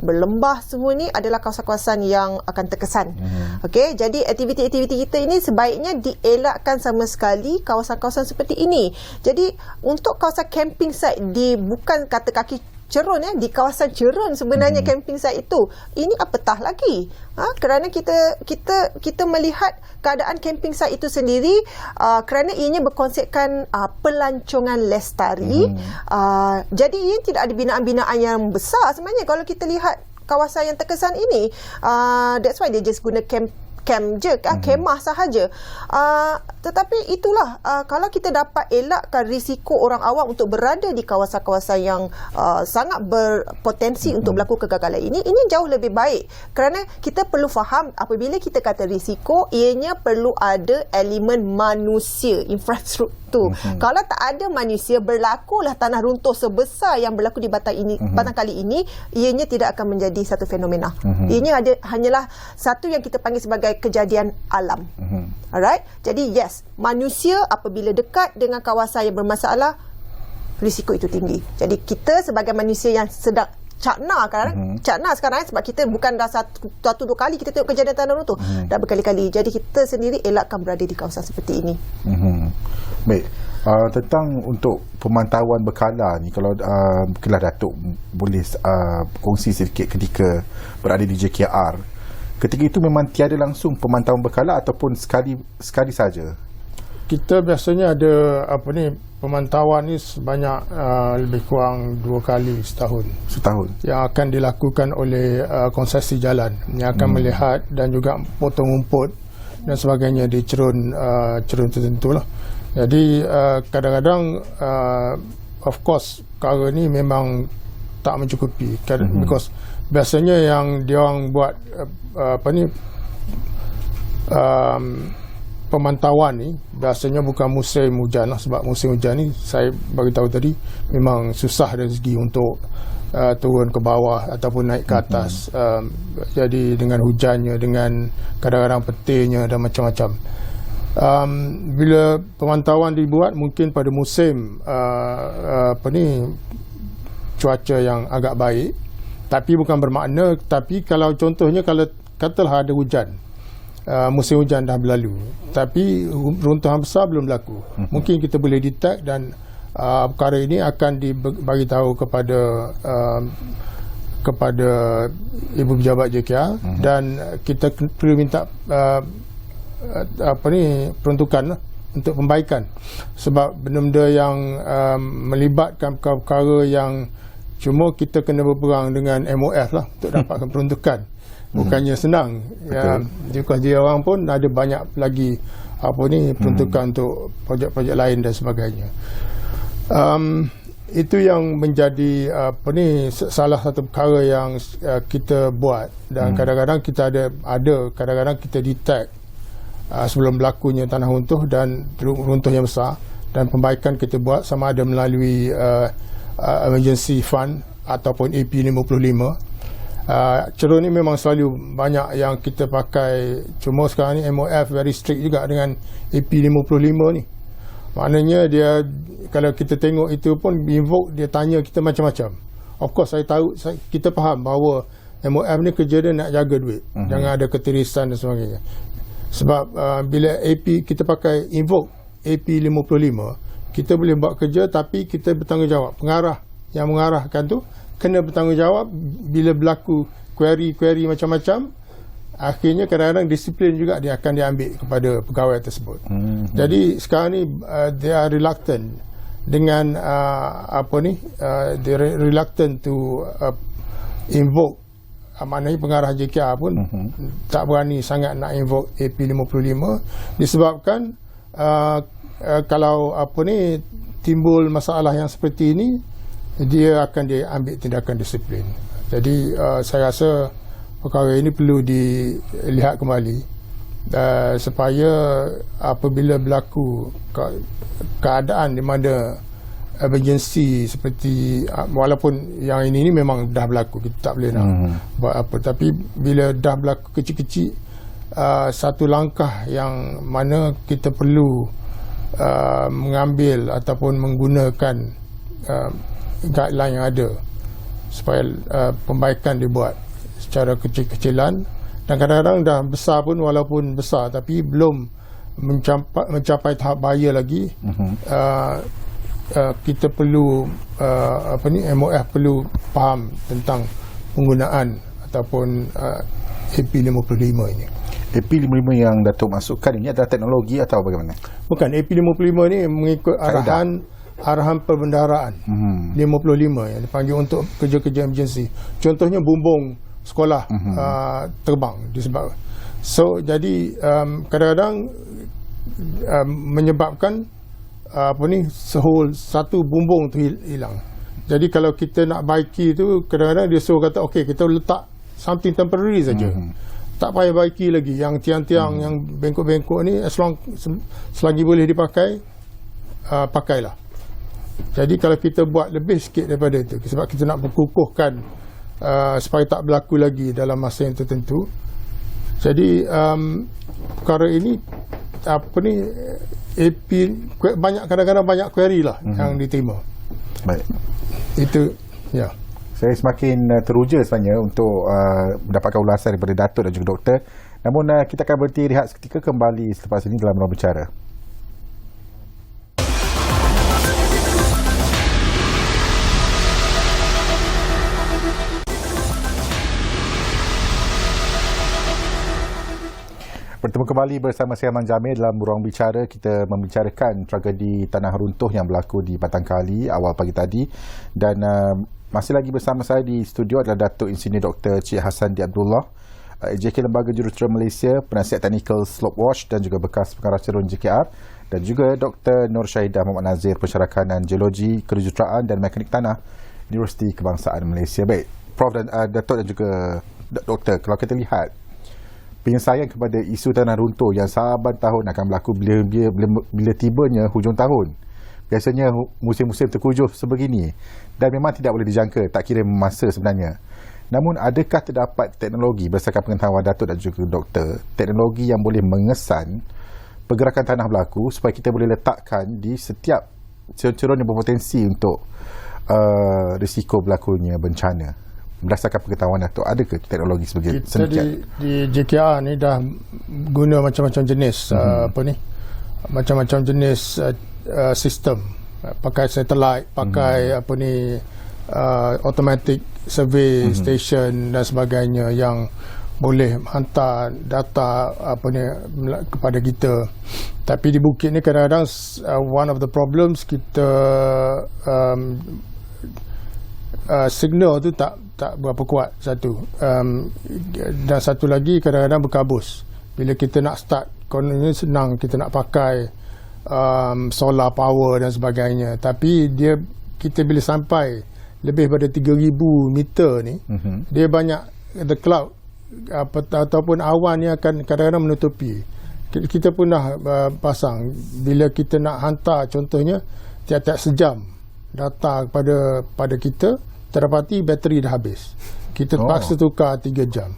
berlembah semua ni adalah kawasan-kawasan yang akan terkesan. Okey, jadi aktiviti-aktiviti kita ini sebaiknya dielakkan sama sekali kawasan-kawasan seperti ini. Jadi untuk kawasan camping site bukan kata kaki cerun di kawasan cerun sebenarnya camping site itu, ini apatah lagi kerana kita melihat keadaan camping site itu sendiri kerana ianya berkonsepkan pelancongan lestari. Jadi ia tidak ada binaan-binaan yang besar sebenarnya kalau kita lihat kawasan yang terkesan ini. That's why dia just guna camp je, kemah sahaja. Tetapi itulah kalau kita dapat elakkan risiko orang awam untuk berada di kawasan-kawasan yang sangat berpotensi untuk berlaku kegagalan ini jauh lebih baik. Kerana kita perlu faham apabila kita kata risiko, ianya perlu ada elemen manusia, itu. Kalau tak ada manusia, berlakulah tanah runtuh sebesar yang berlaku di Batam ini, Batam kali ini, ianya tidak akan menjadi satu fenomena. Ianya hanyalah satu yang kita panggil sebagai kejadian alam. Alright? Jadi yes, manusia apabila dekat dengan kawasan yang bermasalah, risiko itu tinggi. Jadi kita sebagai manusia yang sedang cakna sekarang sebab kita bukan dah satu dua kali kita tengok kejadian tanah runtuh, dah berkali-kali. Jadi kita sendiri elakkan berada di kawasan seperti ini. Baik, tentang untuk pemantauan berkala ni, kalau mungkinlah Datuk boleh kongsi sedikit ketika berada di JKR, ketika itu memang tiada langsung pemantauan berkala ataupun sekali saja? Kita biasanya ada pemantauan ni sebanyak lebih kurang 2 kali setahun yang akan dilakukan oleh konsesi jalan yang akan melihat dan juga potong rumput dan sebagainya di cerun tertentu lah. Jadi kadang-kadang of course perkara ni memang tak mencukupi because biasanya yang diorang buat pemantauan ni biasanya bukan musim hujan lah, sebab musim hujan ni saya beritahu tadi memang susah dari segi untuk turun ke bawah ataupun naik ke atas. Jadi dengan hujannya, dengan kadang-kadang petirnya dan macam-macam. Bila pemantauan dibuat mungkin pada musim cuaca yang agak baik, tapi bukan bermakna, tapi kalau contohnya kalau katalah ada hujan, musim hujan dah berlalu tapi runtuhan besar belum berlaku, mungkin kita boleh detect dan perkara ini akan dibagi tahu kepada ibu pejabat JKR dan kita perlu minta peruntukan untuk pembaikan, sebab benda-benda yang melibatkan perkara yang cuma kita kena berperang dengan MOF lah untuk dapatkan peruntukan. Bukannya senang. Ya, dia orang pun ada banyak lagi peruntukan untuk projek-projek lain dan sebagainya. Itu yang menjadi salah satu perkara yang kita buat, dan kadang-kadang kita ada kadang-kadang kita detect sebelum berlakunya tanah runtuh dan runtuh yang besar, dan pembaikan kita buat sama ada melalui emergency fund ataupun AP 55. Cerun ni memang selalu banyak yang kita pakai, cuma sekarang ni MOF very strict juga dengan AP 55 ni. Maknanya dia, kalau kita tengok itu pun invoke, dia tanya kita macam-macam. Of course saya tahu, kita faham bahawa MOF ni kerja dia nak jaga duit, jangan ada ketirisan dan sebagainya. Sebab bila AP kita pakai invoke AP 55, kita boleh buat kerja tapi kita bertanggungjawab. Pengarah yang mengarahkan tu kena bertanggungjawab bila berlaku query macam-macam. Akhirnya kadang-kadang disiplin juga dia akan diambil kepada pegawai tersebut. Jadi sekarang ni they are reluctant dengan they reluctant to invoke, maknanya pengarah JKR pun tak berani sangat nak invoke AP 55 disebabkan kalau timbul masalah yang seperti ini, dia akan diambil tindakan disiplin. Jadi saya rasa perkara ini perlu dilihat kembali supaya apabila berlaku keadaan di mana emergency seperti, walaupun yang ini memang dah berlaku, kita tak boleh nak buat apa, tapi bila dah berlaku kecil-kecil, satu langkah yang mana kita perlu mengambil ataupun menggunakan guideline yang ada supaya pembaikan dibuat secara kecil-kecilan, dan kadang-kadang dah besar pun, walaupun besar tapi belum mencapai tahap bahaya lagi. Kita perlu MOF perlu faham tentang penggunaan ataupun AP 55 ini. AP 55 yang Datuk masukkan ini adalah teknologi atau bagaimana? Bukan, AP 55 ni mengikut arahan perbendaharaan 55 yang dipanggil untuk kerja-kerja emergency. Contohnya bumbung sekolah terbang disebab. So jadi kadang-kadang menyebabkan satu bumbung tu hilang. Jadi kalau kita nak baiki tu, kadang-kadang dia suruh kata okey, kita letak something temporary saja. Tak payah baiki lagi yang tiang-tiang yang bengkok-bengkok ni, selagi boleh dipakai, pakailah. Jadi kalau kita buat lebih sikit daripada itu, sebab kita nak berkukuhkan supaya tak berlaku lagi dalam masa yang tertentu. Jadi perkara ini AP banyak, kadang-kadang banyak query lah yang diterima. Baik. Itu ya. Saya semakin teruja sebenarnya untuk mendapatkan ulasan daripada Datuk dan juga Doktor. Namun kita akan berhenti rehat seketika, kembali selepas ini dalam Ruang Bicara. Bertemu kembali bersama saya Ahmad Jamil dalam Ruang Bicara. Kita membicarakan tragedi tanah runtuh yang berlaku di Batang Kali awal pagi tadi, dan masih lagi bersama saya di studio adalah Datuk Insinyur Dr. Cik Hassandy Abdullah, AJK Lembaga Jurutera Malaysia, penasihat teknikal Slope Watch dan juga bekas pengarah cerun JKR, dan juga Dr. Nur Syahidah Muhammad Nazir, pensyarakanan Geologi, Kejuruteraan dan Mekanik Tanah, Universiti Kebangsaan Malaysia. Baik, Prof dan Datuk dan juga Doktor, kalau kita lihat penyelesaian kepada isu tanah runtuh yang saban tahun akan berlaku bila tibanya hujung tahun. Biasanya musim-musim terkujuh sebegini dan memang tidak boleh dijangka, tak kira masa sebenarnya. Namun adakah terdapat teknologi berdasarkan pengetahuan Datuk dan juga Doktor, teknologi yang boleh mengesan pergerakan tanah berlaku supaya kita boleh letakkan di setiap cerun yang berpotensi untuk risiko berlakunya bencana? Berdasarkan pengetahuan Datuk, adakah teknologi sebagai kita di JKR ni dah guna macam-macam jenis macam-macam jenis sistem, pakai satellite, pakai automatic survey station dan sebagainya yang boleh hantar data kepada kita. Tapi di bukit ni kadang-kadang one of the problems kita signal tu tak berapa kuat, satu, dan satu lagi kadang-kadang berkabus. Bila kita nak start, kononnya senang kita nak pakai solar power dan sebagainya, tapi kita bila sampai lebih pada 3,000 meter ni, dia banyak the cloud ataupun awan yang akan kadang-kadang menutupi. Kita pun dah pasang, bila kita nak hantar contohnya tiap-tiap sejam data pada kita, terdapati bateri dah habis. Kita terpaksa tukar 3 jam.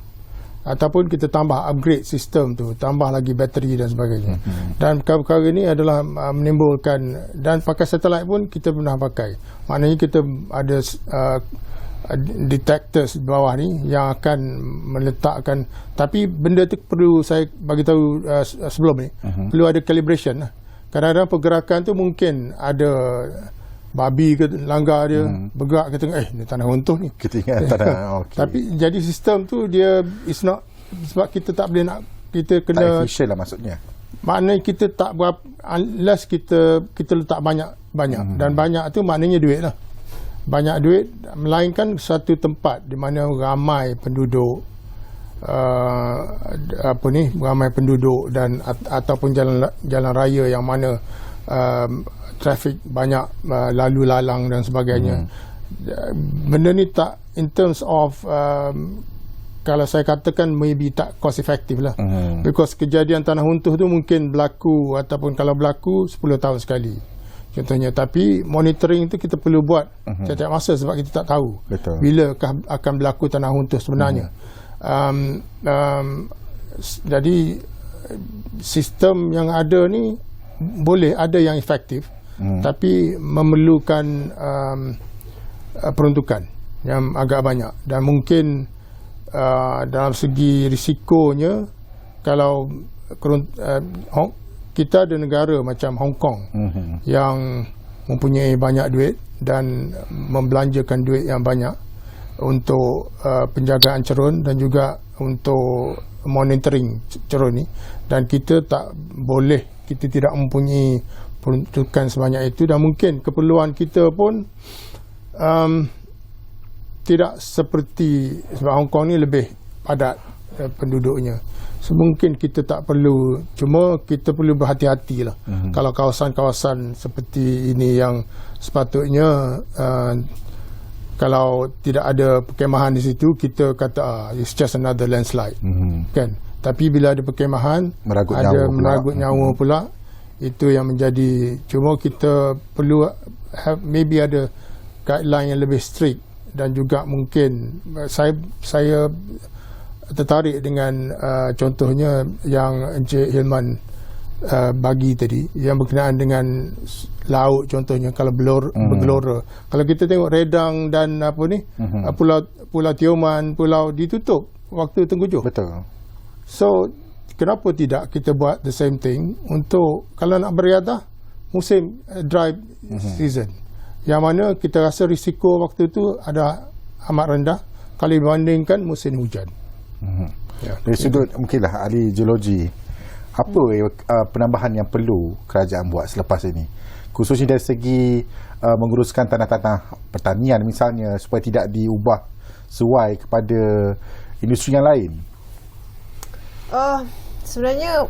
Ataupun kita tambah upgrade sistem tu, tambah lagi bateri dan sebagainya. Dan perkara-perkara ini adalah menimbulkan, dan pakai satelit pun kita pernah pakai. Maknanya kita ada detectors di bawah ni yang akan meletakkan, tapi benda tu perlu saya bagi tahu sebelum ni, perlu ada calibration lah. Kadang-kadang pergerakan tu mungkin ada babi ke langgar dia bergerak, kita tengok ni tanah runtuh ni, kita ingat tanah okay. Tapi jadi sistem tu dia is not, sebab kita tak boleh nak, kita kena tak efficient lah maksudnya. Maknanya kita tak berapa, unless kita letak banyak dan banyak tu maknanya duit lah, banyak duit, melainkan satu tempat di mana ramai penduduk ramai penduduk dan ataupun jalan raya yang mana trafik banyak lalu lalang dan sebagainya. Benda ni tak, in terms of kalau saya katakan maybe tak cost effective lah, because kejadian tanah runtuh tu mungkin berlaku, ataupun kalau berlaku 10 tahun sekali contohnya. Tapi monitoring tu kita perlu buat setiap masa, sebab kita tak tahu bila akan berlaku tanah runtuh sebenarnya. Jadi sistem yang ada ni boleh ada yang efektif, tapi memerlukan peruntukan yang agak banyak, dan mungkin dalam segi risikonya, kalau kita ada negara macam Hong Kong yang mempunyai banyak duit dan membelanjakan duit yang banyak untuk penjagaan cerun dan juga untuk monitoring cerun ni, dan kita tak boleh, kita tidak mempunyai peruntukan sebanyak itu, dan mungkin keperluan kita pun tidak seperti, sebab Hong Kong ni lebih padat penduduknya, so mungkin kita tak perlu, cuma kita perlu berhati-hati lah. Kalau kawasan-kawasan seperti ini yang sepatutnya kalau tidak ada perkemahan di situ, kita kata it's just another landslide, kan? Tapi bila ada perkemahan, meragut nyawa pula, Itu yang menjadi, cuma kita perlu maybe ada guideline yang lebih strict, dan juga mungkin saya tertarik dengan contohnya yang Encik Hilman bagi tadi, yang berkenaan dengan laut. Contohnya kalau bergelora, kalau kita tengok Redang dan Pulau Tioman, pulau ditutup waktu tengkujuh. Betul. So kenapa tidak kita buat the same thing untuk kalau nak beriadah musim dry season, yang mana kita rasa risiko waktu tu ada amat rendah kalau dibandingkan musim hujan. Dari sudut mungkinlah ahli geologi, apa penambahan yang perlu kerajaan buat selepas ini, khususnya dari segi menguruskan tanah-tanah pertanian misalnya, supaya tidak diubah sesuai kepada industri yang lain? Sebenarnya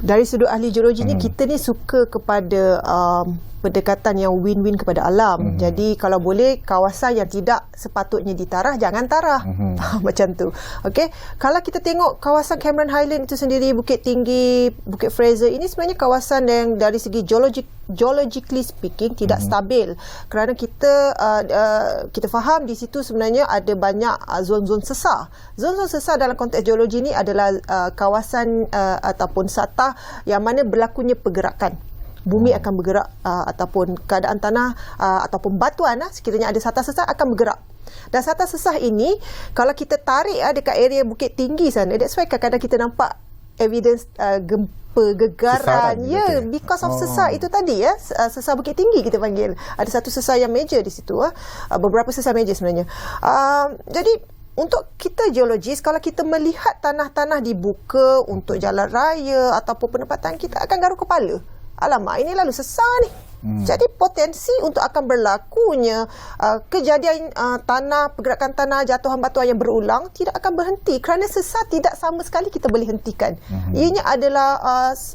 dari sudut ahli geologi ni, kita ni suka kepada pendekatan yang win-win kepada alam. Jadi kalau boleh, kawasan yang tidak sepatutnya ditarah, jangan tarah. Macam tu. Okey. Kalau kita tengok kawasan Cameron Highland itu sendiri, Bukit Tinggi, Bukit Fraser, ini sebenarnya kawasan yang dari segi geologically speaking tidak stabil, kerana kita faham di situ sebenarnya ada banyak zon-zon sesar. Zon-zon sesar dalam konteks geologi ni adalah kawasan ataupun satah yang mana berlakunya pergerakan. Bumi akan bergerak, ataupun keadaan tanah ataupun batuan, sekiranya ada satah sesar akan bergerak. Dan satah sesar ini kalau kita tarik dekat area Bukit Tinggi sana, that's why kadang-kadang kita nampak evidence gempa, gegaran, because of sesar itu tadi, sesar Bukit Tinggi kita panggil. Ada satu sesar yang major di situ, beberapa sesar major sebenarnya. Jadi untuk kita geologis, kalau kita melihat tanah-tanah dibuka untuk jalan raya ataupun penempatan, kita akan garuk kepala. Alamak, ini lalu sesar ni. Jadi potensi untuk akan berlakunya kejadian pergerakan tanah, jatuhan batuan yang berulang tidak akan berhenti, kerana sesar tidak sama sekali kita boleh hentikan. Ianya adalah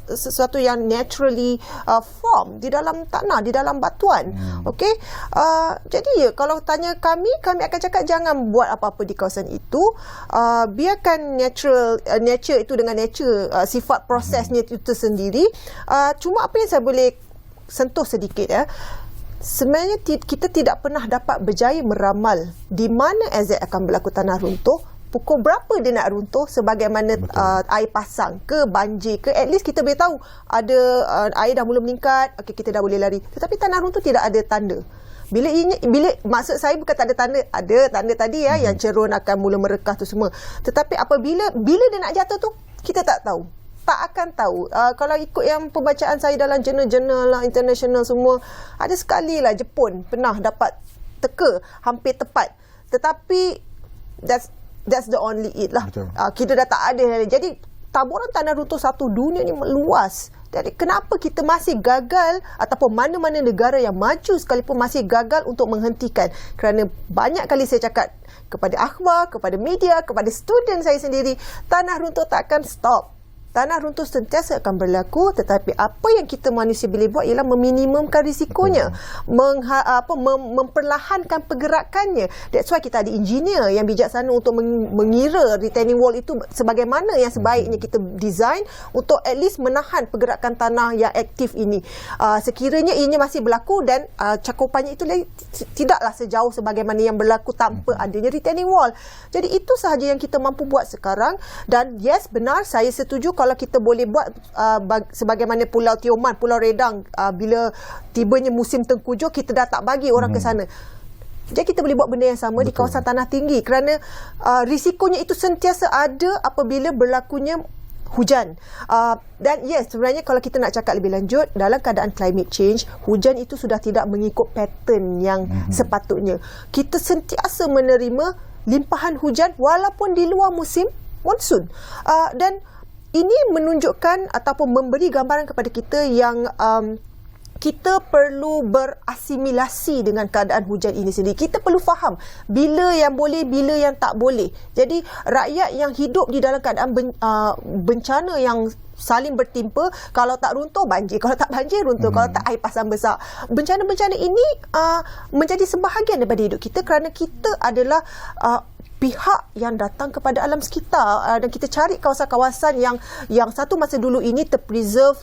sesuatu yang naturally form di dalam tanah, di dalam batuan. Okey. Jadi kalau tanya kami akan cakap jangan buat apa-apa di kawasan itu. Biarkan nature itu dengan nature, sifat prosesnya itu tersendiri. Cuma apa yang saya boleh sentuh sedikit, sebenarnya kita tidak pernah dapat berjaya meramal di mana exact akan berlaku tanah runtuh, pukul berapa dia nak runtuh, sebagaimana air pasang ke banjir ke, at least kita boleh tahu ada air dah mula meningkat, okey, kita dah boleh lari. Tetapi tanah runtuh tidak ada tanda. Bila maksud saya bukan tak ada tanda, ada tanda tadi yang cerun akan mula merekah tu semua. Tetapi bila dia nak jatuh tu, kita tak tahu. Tak akan tahu. Kalau ikut yang pembacaan saya dalam jurnal-jurnal international semua, ada sekali lah Jepun pernah dapat teka hampir tepat. Tetapi that's the only it lah. Kita dah tak ada. Jadi taburan tanah runtuh satu dunia ni meluas. Jadi kenapa kita masih gagal, ataupun mana-mana negara yang maju sekalipun masih gagal untuk menghentikan? Kerana banyak kali saya cakap kepada akhbar, kepada media, kepada student saya sendiri, tanah runtuh tak akan stop. Tanah runtuh sentiasa akan berlaku, tetapi apa yang kita manusia boleh buat ialah meminimumkan risikonya, memperlahankan pergerakannya. That's why kita ada engineer yang bijaksana untuk mengira retaining wall itu sebagaimana yang sebaiknya kita design untuk at least menahan pergerakan tanah yang aktif ini. Sekiranya ianya masih berlaku dan cakupannya itu tidaklah sejauh sebagaimana yang berlaku tanpa adanya retaining wall. Jadi itu sahaja yang kita mampu buat sekarang. Dan yes, benar, saya setuju kalau kita boleh buat sebagaimana Pulau Tioman, Pulau Redang, bila tibanya musim tengkujuh, kita dah tak bagi orang ke sana. Jadi kita boleh buat benda yang sama di kawasan tanah tinggi, kerana risikonya itu sentiasa ada apabila berlakunya hujan. Dan yes, sebenarnya kalau kita nak cakap lebih lanjut, dalam keadaan climate change, hujan itu sudah tidak mengikut pattern yang sepatutnya. Kita sentiasa menerima limpahan hujan walaupun di luar musim monsun. Dan ini menunjukkan ataupun memberi gambaran kepada kita yang kita perlu berasimilasi dengan keadaan hujan ini sendiri. Kita perlu faham bila yang boleh, bila yang tak boleh. Jadi rakyat yang hidup di dalam keadaan bencana yang saling bertimpa, kalau tak runtuh banjir, kalau tak banjir runtuh, kalau tak air pasang besar. Bencana-bencana ini menjadi sebahagian daripada hidup kita, kerana kita adalah pihak yang datang kepada alam sekitar, dan kita cari kawasan-kawasan yang satu masa dulu ini terpreserve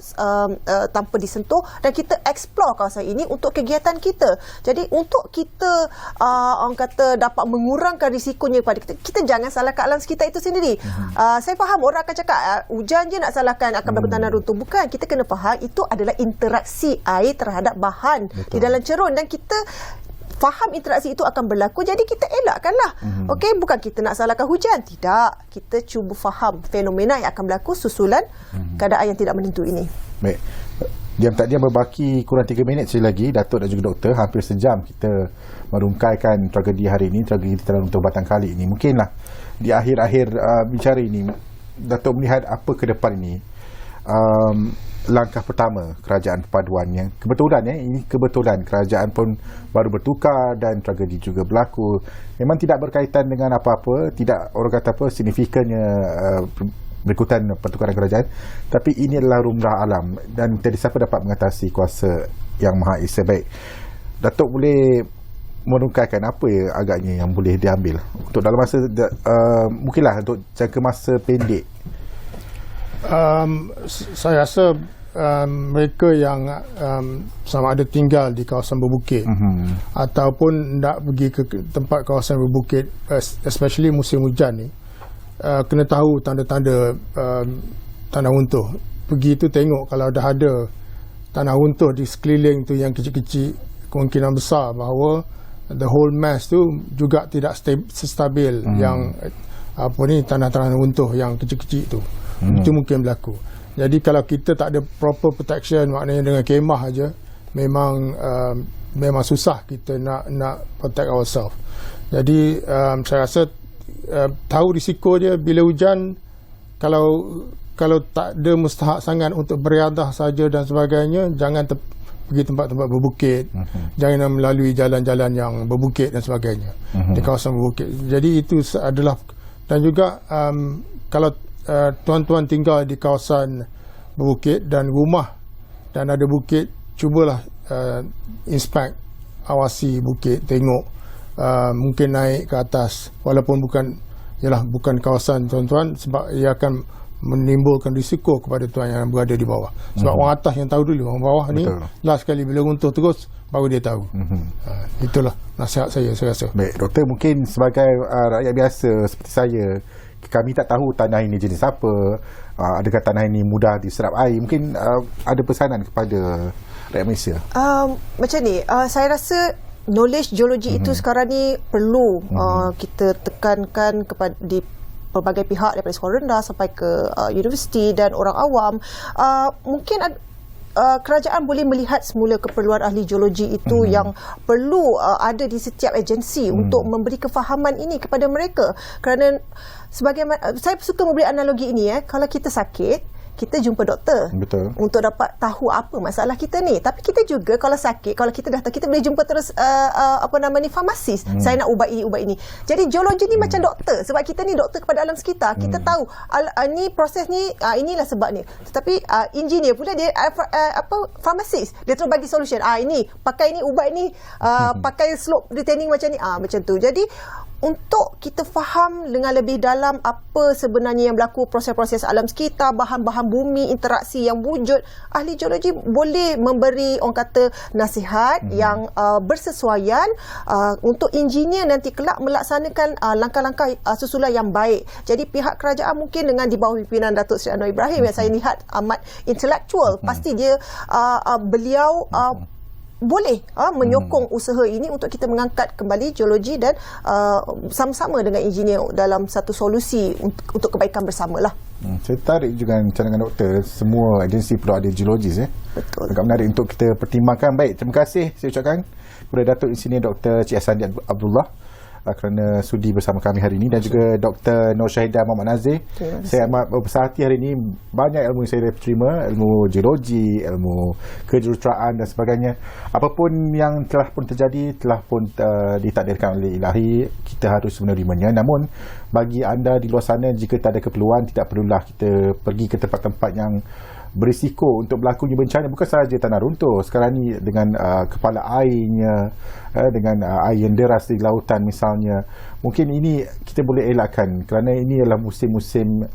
tanpa disentuh, dan kita explore kawasan ini untuk kegiatan kita. Jadi untuk kita orang kata dapat mengurangkan risikonya pada kita jangan salahkan alam sekitar itu sendiri. Saya faham orang akan cakap hujan je nak salahkan akan berlaku tanah runtuh. Bukan, kita kena faham itu adalah interaksi air terhadap bahan di dalam cerun, dan kita faham interaksi itu akan berlaku, jadi kita elakkanlah. Okey, bukan kita nak salahkan hujan, tidak. Kita cuba faham fenomena yang akan berlaku susulan keadaan yang tidak menentu ini. Baik. Diam tak diam berbaki kurang 3 minit sekali lagi, Datuk dan juga Doktor. Hampir sejam kita merungkaikan tragedi hari ini, tragedi tanah runtuh Batang Kali ini. Mungkinlah di akhir-akhir bicara ini, Datuk melihat apa ke depan ini. Langkah pertama kerajaan perpaduan yang kebetulan ini kebetulan kerajaan pun baru bertukar dan tragedi juga berlaku, memang tidak berkaitan dengan apa-apa, tidak orang kata apa signifikannya berikutan pertukaran kerajaan, tapi ini adalah lumrah alam dan tiada siapa dapat mengatasi kuasa yang Maha Esa. Baik, Datuk boleh merungkaikan apa agaknya yang boleh diambil untuk dalam masa mungkinlah untuk jangka masa pendek. Saya rasa mereka yang sama ada tinggal di kawasan berbukit ataupun nak pergi ke tempat kawasan berbukit, especially musim hujan ni, kena tahu tanda-tanda tanah runtuh. Pergi tu tengok, kalau dah ada tanah runtuh di sekeliling tu yang kecil-kecil, kemungkinan besar bahawa the whole mass tu juga tidak stabil yang tanah-tanah runtuh yang kecil-kecil tu. Itu mungkin berlaku. Jadi kalau kita tak ada proper protection, maknanya dengan kemah aja, memang susah kita nak protect ourselves. Jadi saya rasa tahu risiko dia bila hujan, kalau tak ada mustahak sangat untuk beriadah saja dan sebagainya, jangan pergi tempat-tempat berbukit, jangan melalui jalan-jalan yang berbukit dan sebagainya di kawasan berbukit. Jadi itu adalah, dan juga kalau tuan-tuan tinggal di kawasan berbukit dan rumah dan ada bukit, cubalah inspect, awasi bukit, tengok, mungkin naik ke atas walaupun bukan kawasan tuan-tuan, sebab ia akan menimbulkan risiko kepada tuan yang berada di bawah. Sebab orang atas yang tahu dulu, orang bawah ni last sekali bila runtuh terus baru dia tahu. Itulah nasihat saya rasa. Baik, Doktor, mungkin sebagai rakyat biasa seperti saya, kami tak tahu tanah ini jenis apa, adakah tanah ini mudah diserap air, mungkin ada pesanan kepada rakyat Malaysia. Macam ni, saya rasa knowledge geologi itu sekarang ni perlu kita tekankan kepada di pelbagai pihak, daripada sekolah rendah sampai ke universiti dan orang awam. Mungkin kerajaan boleh melihat semula keperluan ahli geologi itu yang perlu ada di setiap agensi untuk memberi kefahaman ini kepada mereka. Kerana sebagaimana saya suka memberi analogi ini, kalau kita sakit, kita jumpa doktor. Betul. Untuk dapat tahu apa masalah kita ni. Tapi kita juga kalau sakit, kalau kita dah tahu, kita boleh jumpa terus farmasis. Saya nak ubat ini. Jadi geologi ni macam doktor, sebab kita ni doktor kepada alam sekitar. Kita tahu ni proses ni, inilah sebab ni. Tetapi engineer pula dia farmasis. Dia terus bagi solution. Ini pakai ni ubat ni, pakai slope retaining macam ni. Macam tu. Jadi untuk kita faham dengan lebih dalam apa sebenarnya yang berlaku, proses-proses alam sekitar, bahan-bahan bumi, interaksi yang wujud, ahli geologi boleh memberi orang kata nasihat yang bersesuaian untuk engineer nanti kelak melaksanakan langkah-langkah susulan yang baik. Jadi pihak kerajaan mungkin dengan di bawah pimpinan Datuk Seri Anwar Ibrahim yang saya lihat amat intelektual, pasti dia beliau boleh menyokong usaha ini untuk kita mengangkat kembali geologi dan sama-sama dengan engineer dalam satu solusi untuk kebaikan bersamalah. Saya tarik juga cadangan doktor, semua agensi perlu ada geologis. Betul. Agak menarik untuk kita pertimbangkan. Baik, terima kasih saya ucapkan kepada Datuk Engineer Dr. Cik Hassandy Abdullah kerana sudi bersama kami hari ini, dan juga Dr. Nur Syahidah Muhammad Nazir. Saya amat berbesar hati hari ini, banyak ilmu yang saya terima, ilmu geologi, ilmu kejuruteraan dan sebagainya. Apapun yang telah pun terjadi, telah pun ditakdirkan oleh Ilahi, kita harus menerimanya. Namun bagi anda di luar sana, jika tak ada keperluan, tidak perlulah kita pergi ke tempat-tempat yang berisiko untuk berlakunya bencana. Bukan sahaja tanah runtuh, sekarang ni dengan kepala airnya, dengan air yang deras di lautan misalnya, mungkin ini kita boleh elakkan kerana ini adalah musim-musim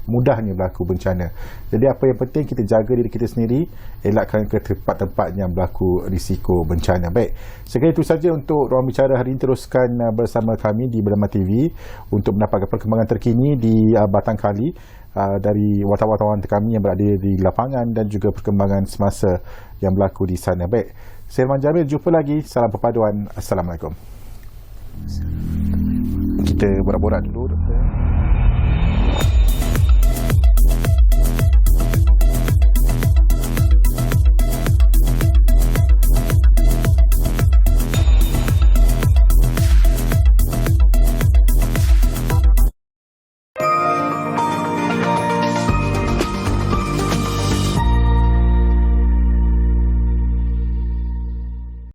mudahnya berlaku bencana. Jadi apa yang penting kita jaga diri kita sendiri, elakkan ke tempat-tempat yang berlaku risiko bencana. Baik, sekali itu saja untuk Ruang Bicara hari ini. Teruskan bersama kami di Bernama TV untuk mendapatkan perkembangan terkini di Batang Kali dari wartawan-wartawan kami yang berada di lapangan dan juga perkembangan semasa yang berlaku di sana. Baik, saya Irman Jamil, jumpa lagi. Salam perpaduan. Assalamualaikum. Kita borak-borak dulu, Doktor.